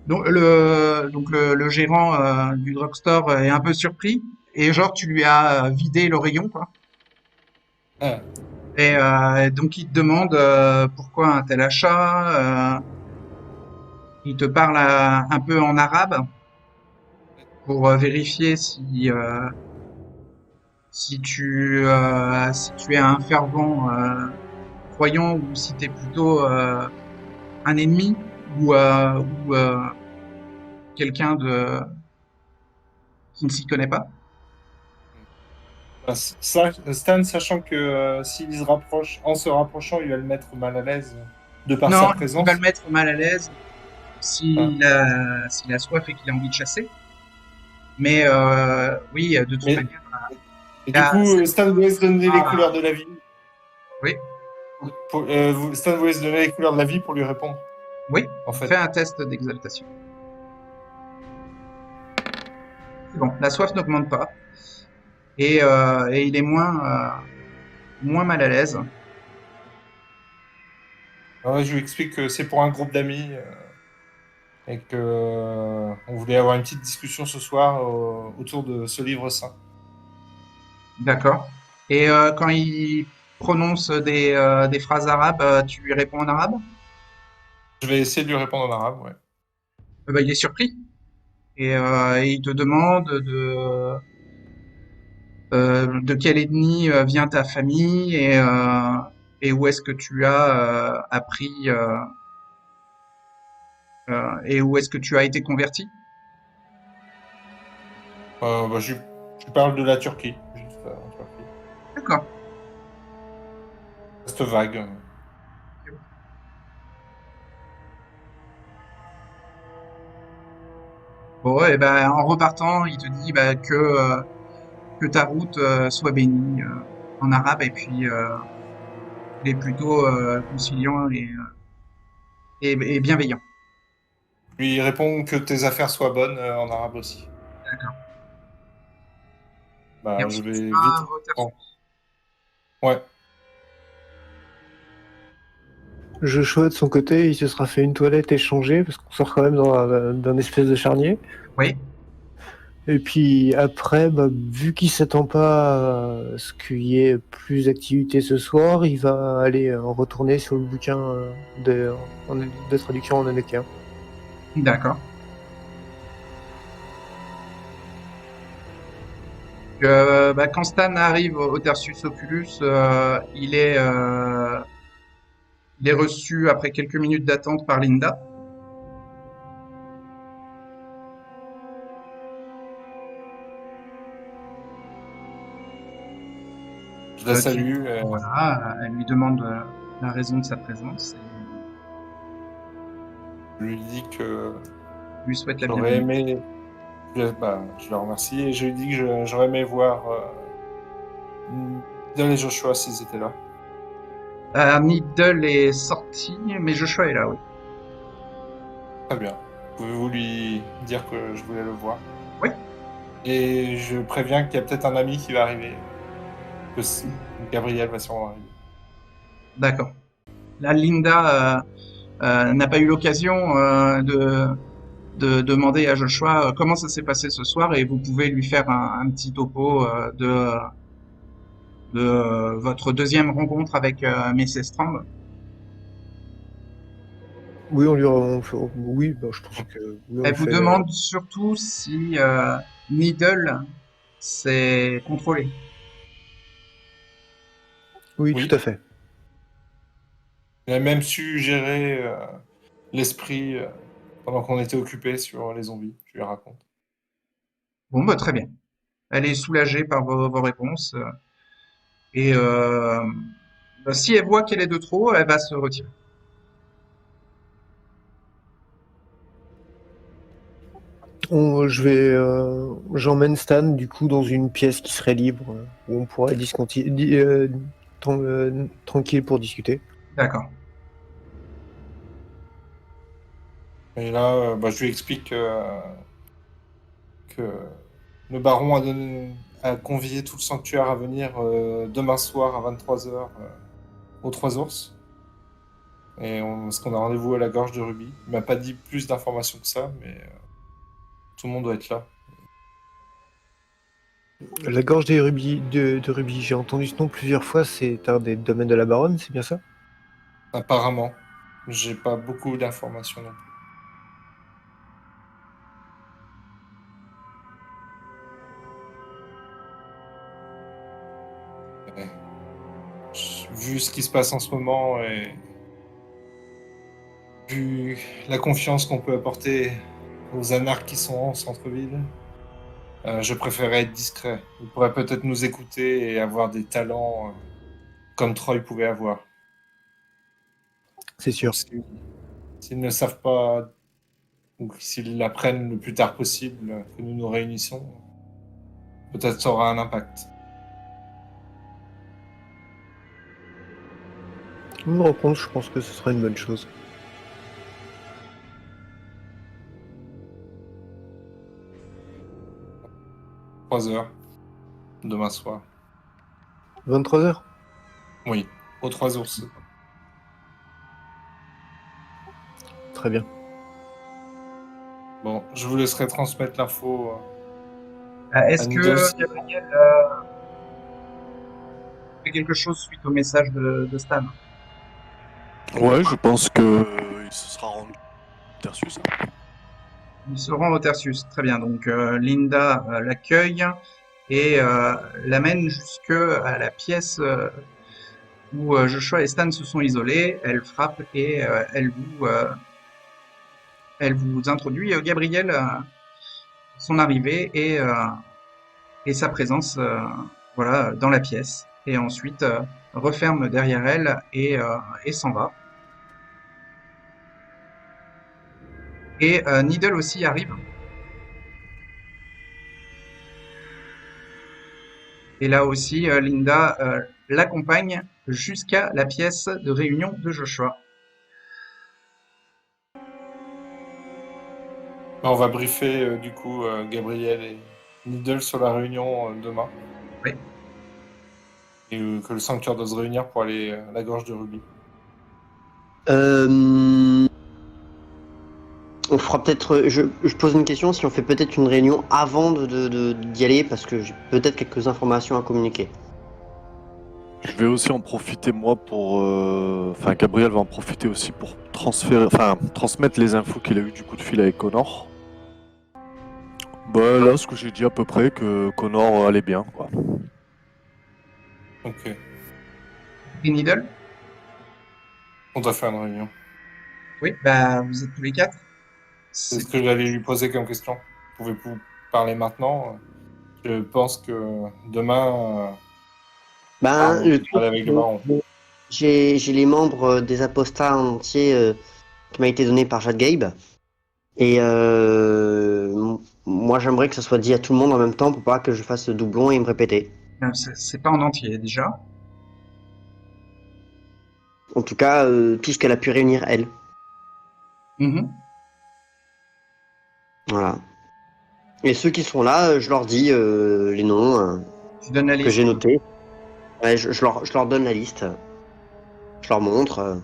Donc le gérant du drugstore est un peu surpris et genre tu lui as vidé le rayon quoi. Ah, Et donc il te demande pourquoi un tel achat. Il te parle un peu en arabe pour vérifier si tu es un fervent croyant ou si tu es plutôt un ennemi ou quelqu'un qui ne s'y connaît pas. bah, Stan, sachant que s'il se rapproche, en se rapprochant, il va le mettre mal à l'aise de par sa Non, il va le présence. mettre mal à l'aise Ah. s'il a soif et qu'il a envie de chasser. Mais oui, de toute Mais manière, et il du a- coup, Stan vous laisse donner les Ah, couleurs de la vie. oui, Stan vous laisse donner les couleurs de la vie pour lui répondre, oui, en fait. fais un test d'exaltation. C'est bon, la soif n'augmente pas et il est moins mal à l'aise. Alors, je lui explique que c'est pour un groupe d'amis et que on voulait avoir une petite discussion ce soir autour de ce livre saint. D'accord. Et quand il prononce des phrases arabes, tu lui réponds en arabe? Je vais essayer de lui répondre en arabe, ouais. Ben, il est surpris et il te demande de quelle ethnie vient ta famille et où est-ce que tu as appris et où est-ce que tu as été converti? Bah, je lui parle de la Turquie, juste en Turquie. D'accord. Reste vague. Bon, et ben en repartant, il te dit bah, que ta route soit bénie en arabe et puis il est plutôt conciliant et bienveillant. Je lui réponds que tes affaires soient bonnes en arabe aussi. D'accord. Et Bah, je ensuite, tu vais vas vite. au Bon. tertiaire. Ouais. Joshua, de son côté, il se sera fait une toilette échangée, parce qu'on sort quand même d'un espèce de charnier. Oui, Et puis après, bah, vu qu'il s'attend pas à ce qu'il y ait plus d'activité ce soir, il va aller retourner sur le bouquin de traduction en américain. d'accord. Bah, quand Stan arrive au Tertius Oculus, il est reçu après quelques minutes d'attente par Linda. Je la Qui, salue. voilà, elle lui demande la raison de sa présence et Je lui dis que lui souhaite la j'aurais bienvenue. aimé. Je la remercie et je lui dis que j'aurais aimé voir Dylan et Joshua s'ils étaient là. Needle est sorti, mais Joshua est là, oui. Très bien. Pouvez-vous lui dire que je voulais le voir? Oui. Et je préviens qu'il y a peut-être un ami qui va arriver. Que Gabriel va sûrement arriver. D'accord. Là, Linda n'a pas eu l'occasion de demander à Joshua comment ça s'est passé ce soir et vous pouvez lui faire un petit topo de votre deuxième rencontre avec Mrs. Strand. Oui, oui, bah, je pense que oui, on Elle le vous fait. demande surtout si Needle s'est contrôlé. Oui, Oui. tout à fait. Il a même su gérer l'esprit pendant qu'on était occupés sur les zombies. Je lui raconte. Bon, bah, très bien. Elle est soulagée par vos réponses et Si elle voit qu'elle est de trop, elle va se retirer. J'emmène Stan du coup dans une pièce qui serait libre où on pourrait tranquille pour discuter. D'accord. Et là, je lui explique que le baron a convié tout le sanctuaire à venir demain soir à 23h aux Trois Ours. Parce qu'on a rendez-vous à la gorge de Ruby. Il m'a pas dit plus d'informations que ça, mais tout le monde doit être là. La gorge de Ruby, j'ai entendu ce nom plusieurs fois, c'est un des domaines de la baronne, c'est bien ça? Apparemment, j'ai pas beaucoup d'informations non plus. Ouais. Vu ce qui se passe en ce moment et vu la confiance qu'on peut apporter aux anarques qui sont en centre-ville, je préférais être discret. Ils pourraient peut-être nous écouter et avoir des talents comme Troy pouvait avoir. C'est sûr. Donc, s'ils ne savent pas, ou s'ils l'apprennent le plus tard possible que nous nous réunissons, peut-être ça aura un impact. Une rencontre, je pense que ce sera une bonne chose. 3h, demain soir. 23h? Oui, aux Trois Ours. Très bien. Bon, je vous laisserai transmettre l'info. Est-ce que Needles. Gabriel fait quelque chose suite au message de Stan? Ouais, je pense que il se sera rendu Tertius. Il se rend au Tertius. Très bien. Donc Linda l'accueille et l'amène jusque à la pièce où Joshua et Stan se sont isolés. Elle frappe et elle vous introduit Gabriel son arrivée et sa présence voilà dans la pièce. Et ensuite referme derrière elle et s'en va. Et Needle aussi arrive. Et là aussi, Linda l'accompagne jusqu'à la pièce de réunion de Joshua. On va briefer du coup Gabriel et Needle sur la réunion demain. Oui. Et que le sanctuaire doit se réunir pour aller à la gorge de Ruby. On fera peut-être. Je pose une question, si on fait peut-être une réunion avant d'y aller, parce que j'ai peut-être quelques informations à communiquer. Je vais aussi en profiter moi pour, enfin Gabriel va en profiter aussi pour transmettre les infos qu'il a eu du coup de fil avec Connor. Bah là, ce que j'ai dit à peu près, que Connor allait bien, quoi. Ok. Et Needle? On doit faire une réunion. Oui, bah vous êtes tous les quatre. C'est ce que j'allais lui poser comme question. Pouvez-vous parler maintenant? Je pense que demain, Ben, on le peut truc, parler avec le baron. j'ai les membres des apostats en entier qui m'a été donné par Jade Gabe. Et moi, j'aimerais que ça soit dit à tout le monde en même temps pour pas que je fasse doublon et me répéter. C'est pas en entier déjà. En tout cas, tout ce qu'elle a pu réunir, elle. Mhm. Voilà. Et ceux qui sont là, je leur dis les noms Tu donnes la que liste. j'ai notés. Ouais, je leur donne la liste. Je leur montre.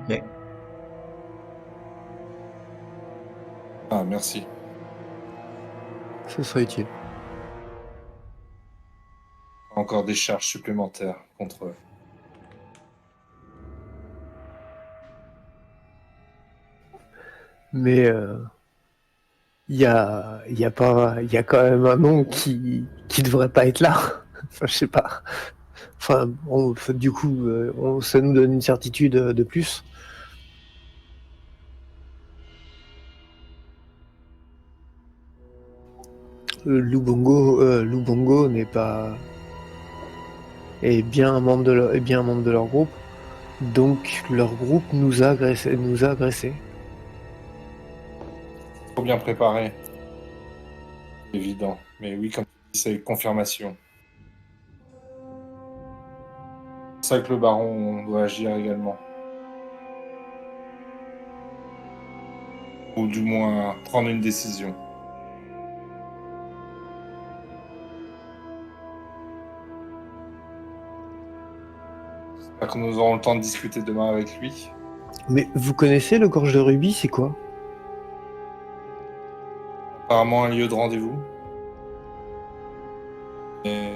Ok. Ah, merci. Ce serait utile. Encore des charges supplémentaires contre eux. Mais il y a quand même un nom qui devrait pas être là. Enfin, je sais pas. Enfin, du coup, ça nous donne une certitude de plus. Lubongo n'est pas est bien un membre de leur groupe. Donc leur groupe nous a agressés. Trop bien préparé. Évident. Mais oui, comme tu dis, c'est confirmation. C'est ça que le baron doit agir également. Ou du moins prendre une décision. J'espère que nous aurons le temps de discuter demain avec lui. Mais vous connaissez le Gorge de Rubis, c'est quoi? Apparemment un lieu de rendez-vous. Et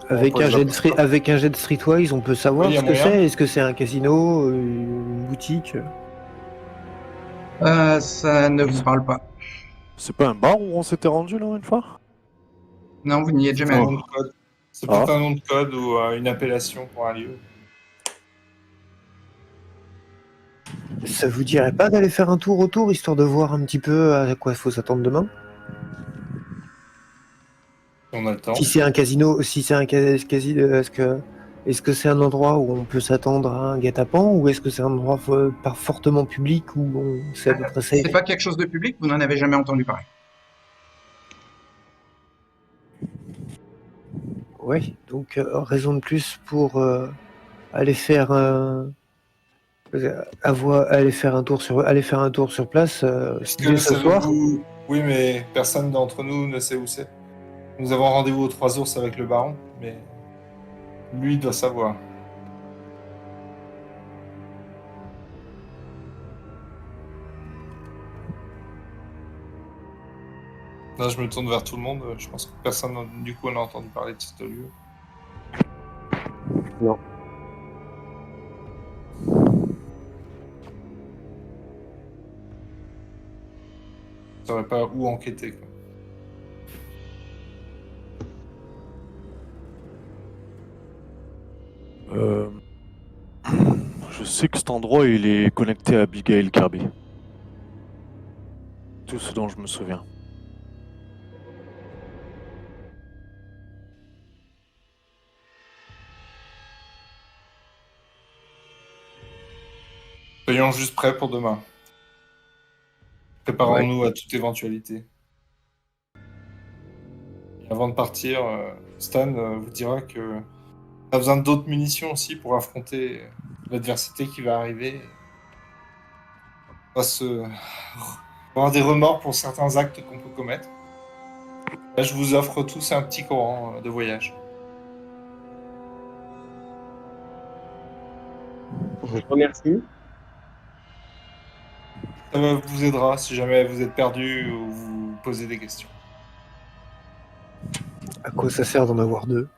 Avec pose un la jet de question. avec un jet de streetwise, on peut savoir Oui, y a ce que moyen. c'est. Est-ce que c'est un casino, une boutique? Ça ne vous parle pas. C'est pas un bar où on s'était rendu là une fois? Non, vous n'y êtes C'est jamais un allé. nom de code. C'est Ah. peut-être un nom de code ou une appellation pour un lieu. Ça vous dirait pas d'aller faire un tour autour, histoire de voir un petit peu à quoi il faut s'attendre demain? Si on a le temps. Si c'est un casino, est-ce que c'est un endroit où on peut s'attendre à un guet-apens, ou est-ce que c'est un endroit pas fortement public où on sait à peu près safe? C'est pas quelque chose de public, vous n'en avez jamais entendu parler. Ouais, donc raison de plus pour aller faire aller faire un tour sur place Est-ce dès que ce soir. savez-vous... Oui, mais personne d'entre nous ne sait où c'est. Nous avons rendez-vous aux 3 ours avec le baron, mais lui doit savoir. Là, je me tourne vers tout le monde. Je pense que personne, du coup, n'a entendu parler de ce lieu. Non. Je ne saurais pas où enquêter, quoi. Je sais que cet endroit il est connecté à Abigail Kirby. Tout ce dont je me souviens. Soyons juste prêts pour demain. Préparons-nous à toute éventualité. Et avant de partir, Stan vous dira que on a besoin d'autres munitions aussi pour affronter l'adversité qui va arriver. On va avoir des remords pour certains actes qu'on peut commettre. Là, je vous offre tous un petit courant de voyage. Je te remercie. Ça vous aidera si jamais vous êtes perdu ou vous posez des questions. À quoi ça sert d'en avoir deux?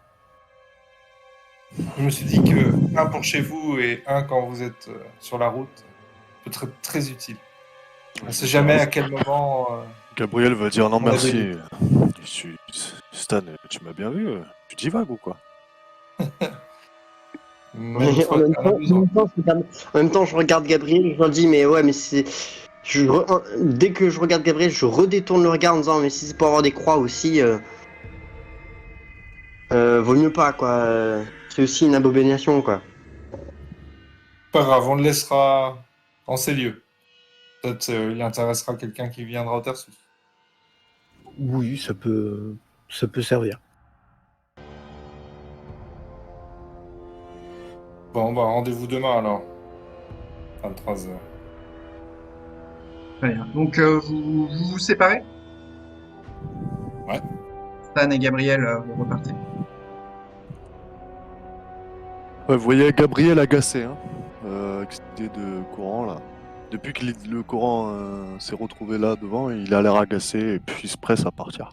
Je me suis dit que un pour chez vous et un quand vous êtes sur la route peut être très utile. On ne sait jamais à quel moment... Gabriel va dire non on a merci. Stan, tu m'as bien vu? Tu divagues ou quoi? même fois, on a besoin. En même temps, je regarde Gabriel, je lui dis, mais ouais, mais c'est. Dès que je regarde Gabriel, je redétourne le regard en disant, mais si c'est pour avoir des croix aussi, vaut mieux pas, quoi. C'est aussi une abomination, quoi. Pas grave, on le laissera en ces lieux. Peut-être il intéressera quelqu'un qui viendra au Tersus. Oui, ça peut servir. Bon, bah rendez-vous demain alors. 23h. Très bien. Donc, vous séparez? Ouais. Stan et Gabriel, vous repartez. Ouais, vous voyez Gabriel agacé, hein, avec cette idée de courant là. Depuis que le courant s'est retrouvé là devant, il a l'air agacé et puis il se presse à partir.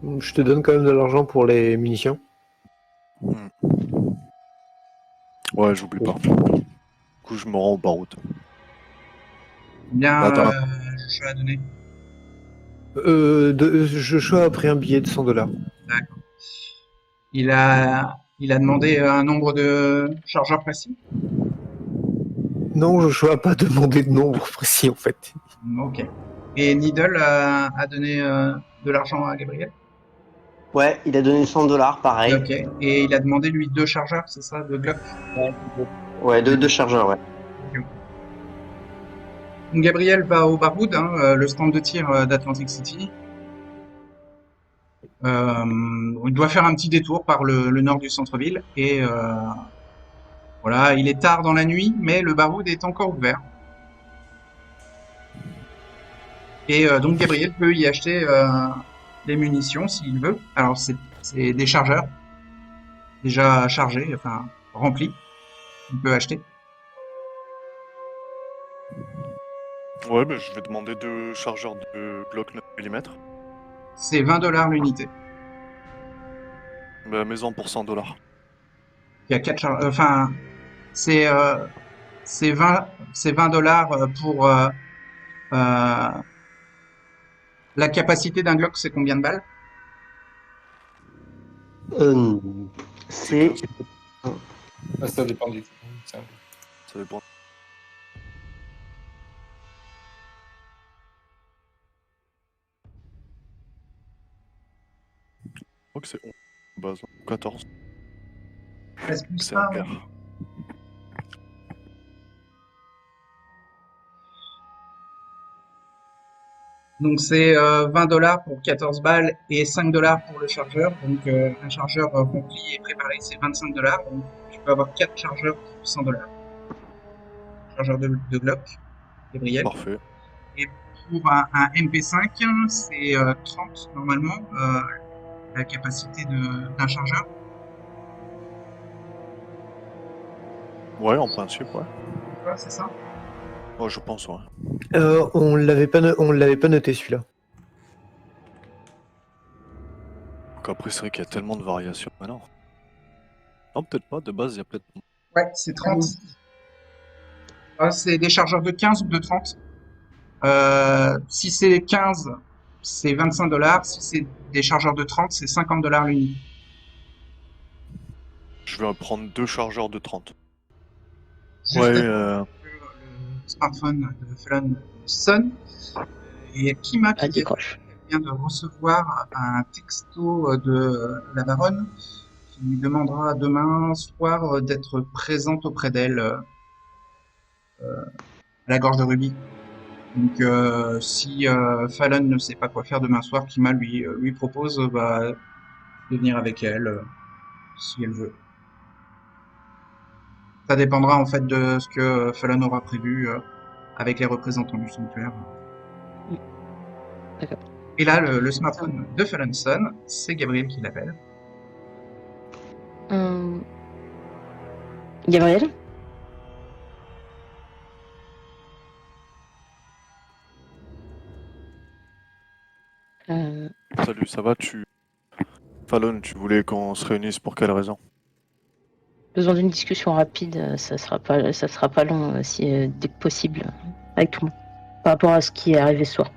Je te donne quand même de l'argent pour les munitions. Ouais, j'oublie pas. Du coup, je me rends au bar-route. Bien, Attends. je vais donner. Joshua a pris un billet de $100. D'accord. Il a demandé un nombre de chargeurs précis? Non, Joshua n'a pas demandé de nombre précis en fait. Ok. Et Needle a donné de l'argent à Gabriel? Ouais, il a donné 100 $, pareil. Ok. Et il a demandé, lui, 2 chargeurs, c'est ça, de Glock? Ouais, deux chargeurs, ouais. Donc, Gabriel va au Barwood, hein, le stand de tir d'Atlantic City. Il doit faire un petit détour par le nord du centre-ville. Et voilà, il est tard dans la nuit, mais le Barwood est encore ouvert. Et donc Gabriel peut y acheter des munitions s'il veut. Alors c'est des chargeurs déjà chargés, enfin remplis. Il peut acheter. Ouais, bah, je vais demander 2 chargeurs de Glock 9 mm. C'est 20 $ l'unité. Bah, maison pour 100 $. Il y a 4 chargeurs. Enfin, c'est euh, c'est 20 $ pour euh, la capacité d'un Glock. C'est combien de balles? Euh, c'est... Ah, ça dépend du. Ça dépend. Je crois que c'est 11. Base 14. Est-ce que C'est ça, un pair. Donc c'est 20 $ pour 14 balles et 5 $ pour le chargeur. Donc un chargeur rempli et préparé, c'est 25 $. Donc tu peux avoir 4 chargeurs pour 100 $. Chargeur de Glock, Gabriel. Parfait. Et pour un MP5, c'est 30 normalement la capacité d'un chargeur. Ouais, en principe, ouais. Voilà, c'est ça. Ouais, je pense, ouais. On l'avait pas noté celui-là. Donc après, c'est vrai qu'il y a tellement de variations maintenant. Non, peut-être pas. De base, il y a peut-être. Ouais, c'est 30. C'est des chargeurs de 15 ou de 30. Si c'est 15, c'est 25 $. Si c'est des chargeurs de 30, c'est 50 $ l'unité. Je vais prendre 2 chargeurs de 30. Juste Ouais, le smartphone de Fallon sonne. Et Kima Ah, qui décroche. vient de recevoir un texto de la baronne qui lui demandera demain soir d'être présente auprès d'elle à la gorge de Ruby. Donc si Fallon ne sait pas quoi faire demain soir, Kima lui propose de venir avec elle si elle veut. Ça dépendra en fait de ce que Fallon aura prévu avec les représentants du sanctuaire. D'accord. Et là, le smartphone de Fallon sonne, c'est Gabriel qui l'appelle. Gabriel? Salut, ça va? Fallon, tu voulais qu'on se réunisse pour quelle raison? Besoin d'une discussion rapide, ça sera pas long si dès que possible avec tout le monde par rapport à ce qui est arrivé ce soir.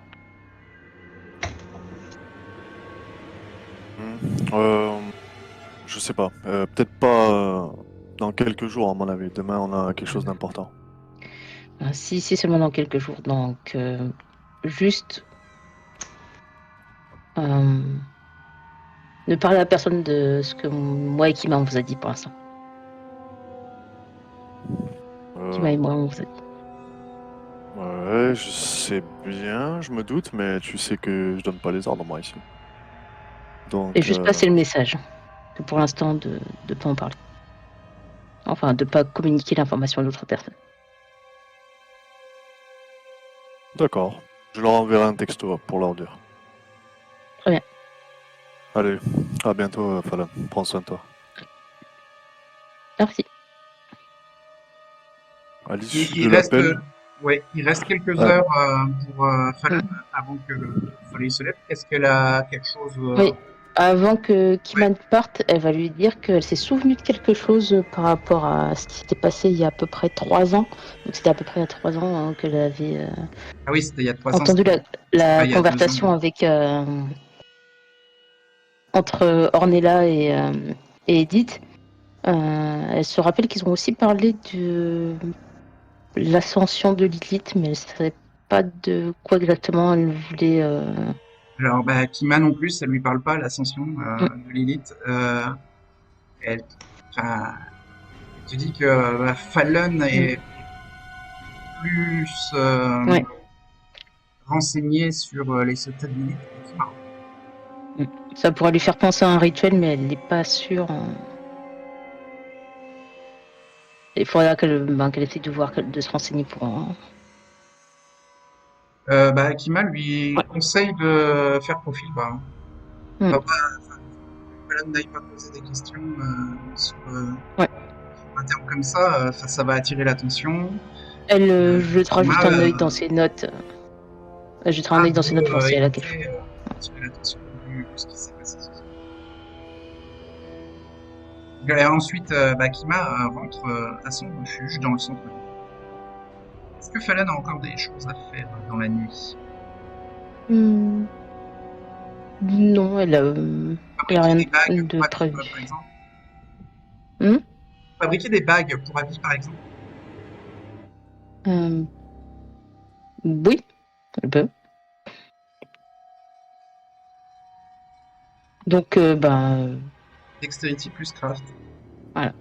Je sais pas. Peut-être pas dans quelques jours, à mon avis. Demain, on a quelque chose d'important. Si c'est seulement dans quelques jours, donc juste ne parler à personne de ce que moi et Kima on vous a dit pour l'instant. Kima et moi on vous a dit. Ouais, je sais bien, je me doute, mais tu sais que je donne pas les ordres, moi, ici. Donc, Et juste passer le message que pour l'instant de pas en parler. Enfin, de pas communiquer l'information à d'autres personnes. d'accord. Je leur enverrai un texto pour leur dire. Très bien. Allez, à bientôt, Fallon. Prends soin de toi. Merci. À l'issue de Il reste, l'appel, il reste quelques Ouais. heures pour Fallon avant que le soleil se lève. Est-ce qu'elle a quelque chose Oui. Avant que Kiman parte, elle va lui dire qu'elle s'est souvenue de quelque chose par rapport à ce qui s'était passé il y a à peu près 3 ans. Donc c'était à peu près il y a 3 ans qu'elle avait Ah oui, c'était il y a 3 ans. entendu pas la il y a 2 conversation ans. avec entre Ornella et Edith. Elle se rappelle qu'ils ont aussi parlé l'ascension de Lilith, mais elle ne savait pas de quoi exactement elle voulait. Alors, bah, Kima non plus, ça lui parle pas, l'ascension de Lilith. Elle, enfin, elle te dit que Fallon est plus Ouais. renseigné sur les secrets de Lilith que Kima. Ça pourrait lui faire penser à un rituel, mais elle n'est pas sûre. Il faudra qu'elle essaie de voir, de se renseigner pour. Bah, Kima lui conseille de faire profil bas. Mm. Fallon n'aille pas poser des questions sur Ouais. un terme comme ça, ça va attirer l'attention. Elle jetera juste un Kima, œil dans ses notes. Elle jettera un œil dans ses notes pour voir si elle a quelque chose. attirer l'attention de ce qui s'est passé. Et ensuite, Kima rentre à son refuge dans le centre-ville. Est-ce que Fallon a encore des choses à faire dans la nuit? Non, elle a rien Fabriquer des bagues de pour prévu. Abby, par exemple. Hmm Fabriquer des bagues pour Abby, par exemple. Oui, elle peut. Donc, Dexterity plus craft. ce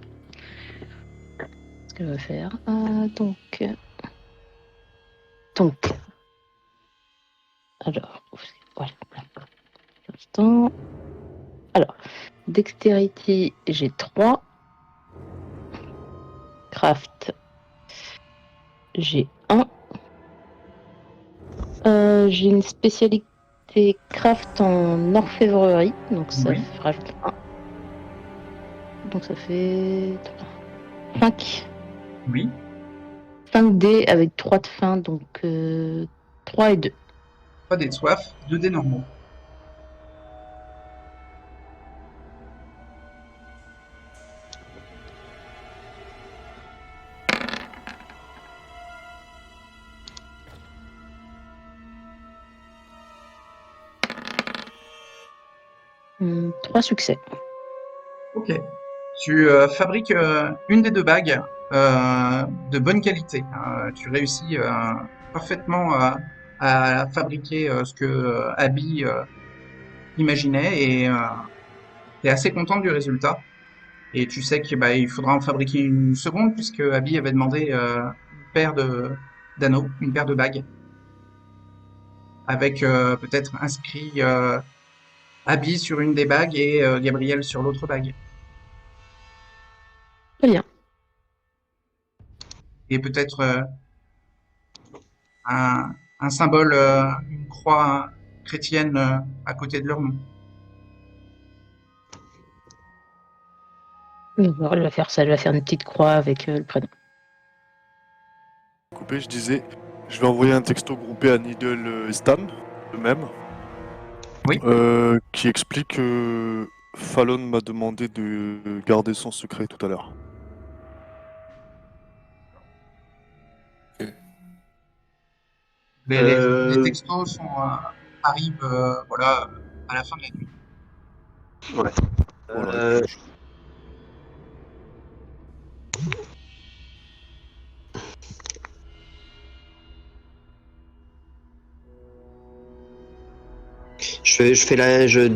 qu'elle va faire. Alors, voilà. Instant. Alors, Dexterity, j'ai 3. Craft, j'ai 1. J'ai une spécialité craft en orfèvrerie, donc ça Oui. rajoute 1. Donc ça fait 5. Oui. 5 dés avec 3 de fin, donc 3 et 2. 3 dés de soif, 2 dés normaux. Hmm, 3 succès. Ok. Tu fabriques une des 2 bagues de bonne qualité. Tu réussis parfaitement à fabriquer ce que Abby imaginait et tu es assez contente du résultat. Et tu sais que il faudra en fabriquer une seconde puisque Abby avait demandé une paire d'anneaux, une paire de bagues avec peut-être inscrit Abby sur une des bagues et Gabriel sur l'autre bague. Très bien. Et peut-être un symbole, une croix chrétienne à côté de leur nom. Alors, elle va faire ça, elle va faire une petite croix avec le prénom. Coupé, je disais, je vais envoyer un texto groupé à Needle et Stan, eux-mêmes, Oui. qui explique que Fallon m'a demandé de garder son secret tout à l'heure. Les textos arrivent voilà, à la fin de la nuit. Ouais. Voilà.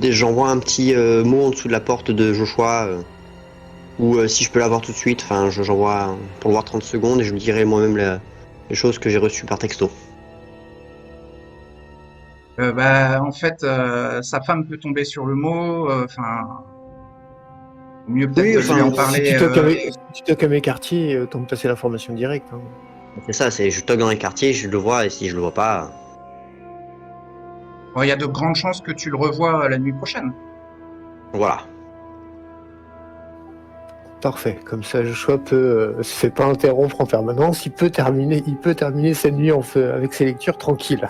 J'envoie un petit mot en dessous de la porte de Joshua, ou si je peux l'avoir tout de suite, enfin j'envoie pour le voir 30 secondes et je lui dirai moi-même les choses que j'ai reçues par texto. En fait, sa femme peut tomber sur le mot. Enfin, mieux peut-être Oui, de lui en enfin, parler. Si tu toques à mes quartiers, autant me passer l'information directe. Hein. C'est ça, c'est je toque dans les quartiers, je le vois et si je le vois pas, Il y a de grandes chances que tu le revois la nuit prochaine. voilà. Parfait. Comme ça, Joshua se fait pas interrompre en permanence. Il peut terminer sa nuit en feu avec ses lectures tranquille.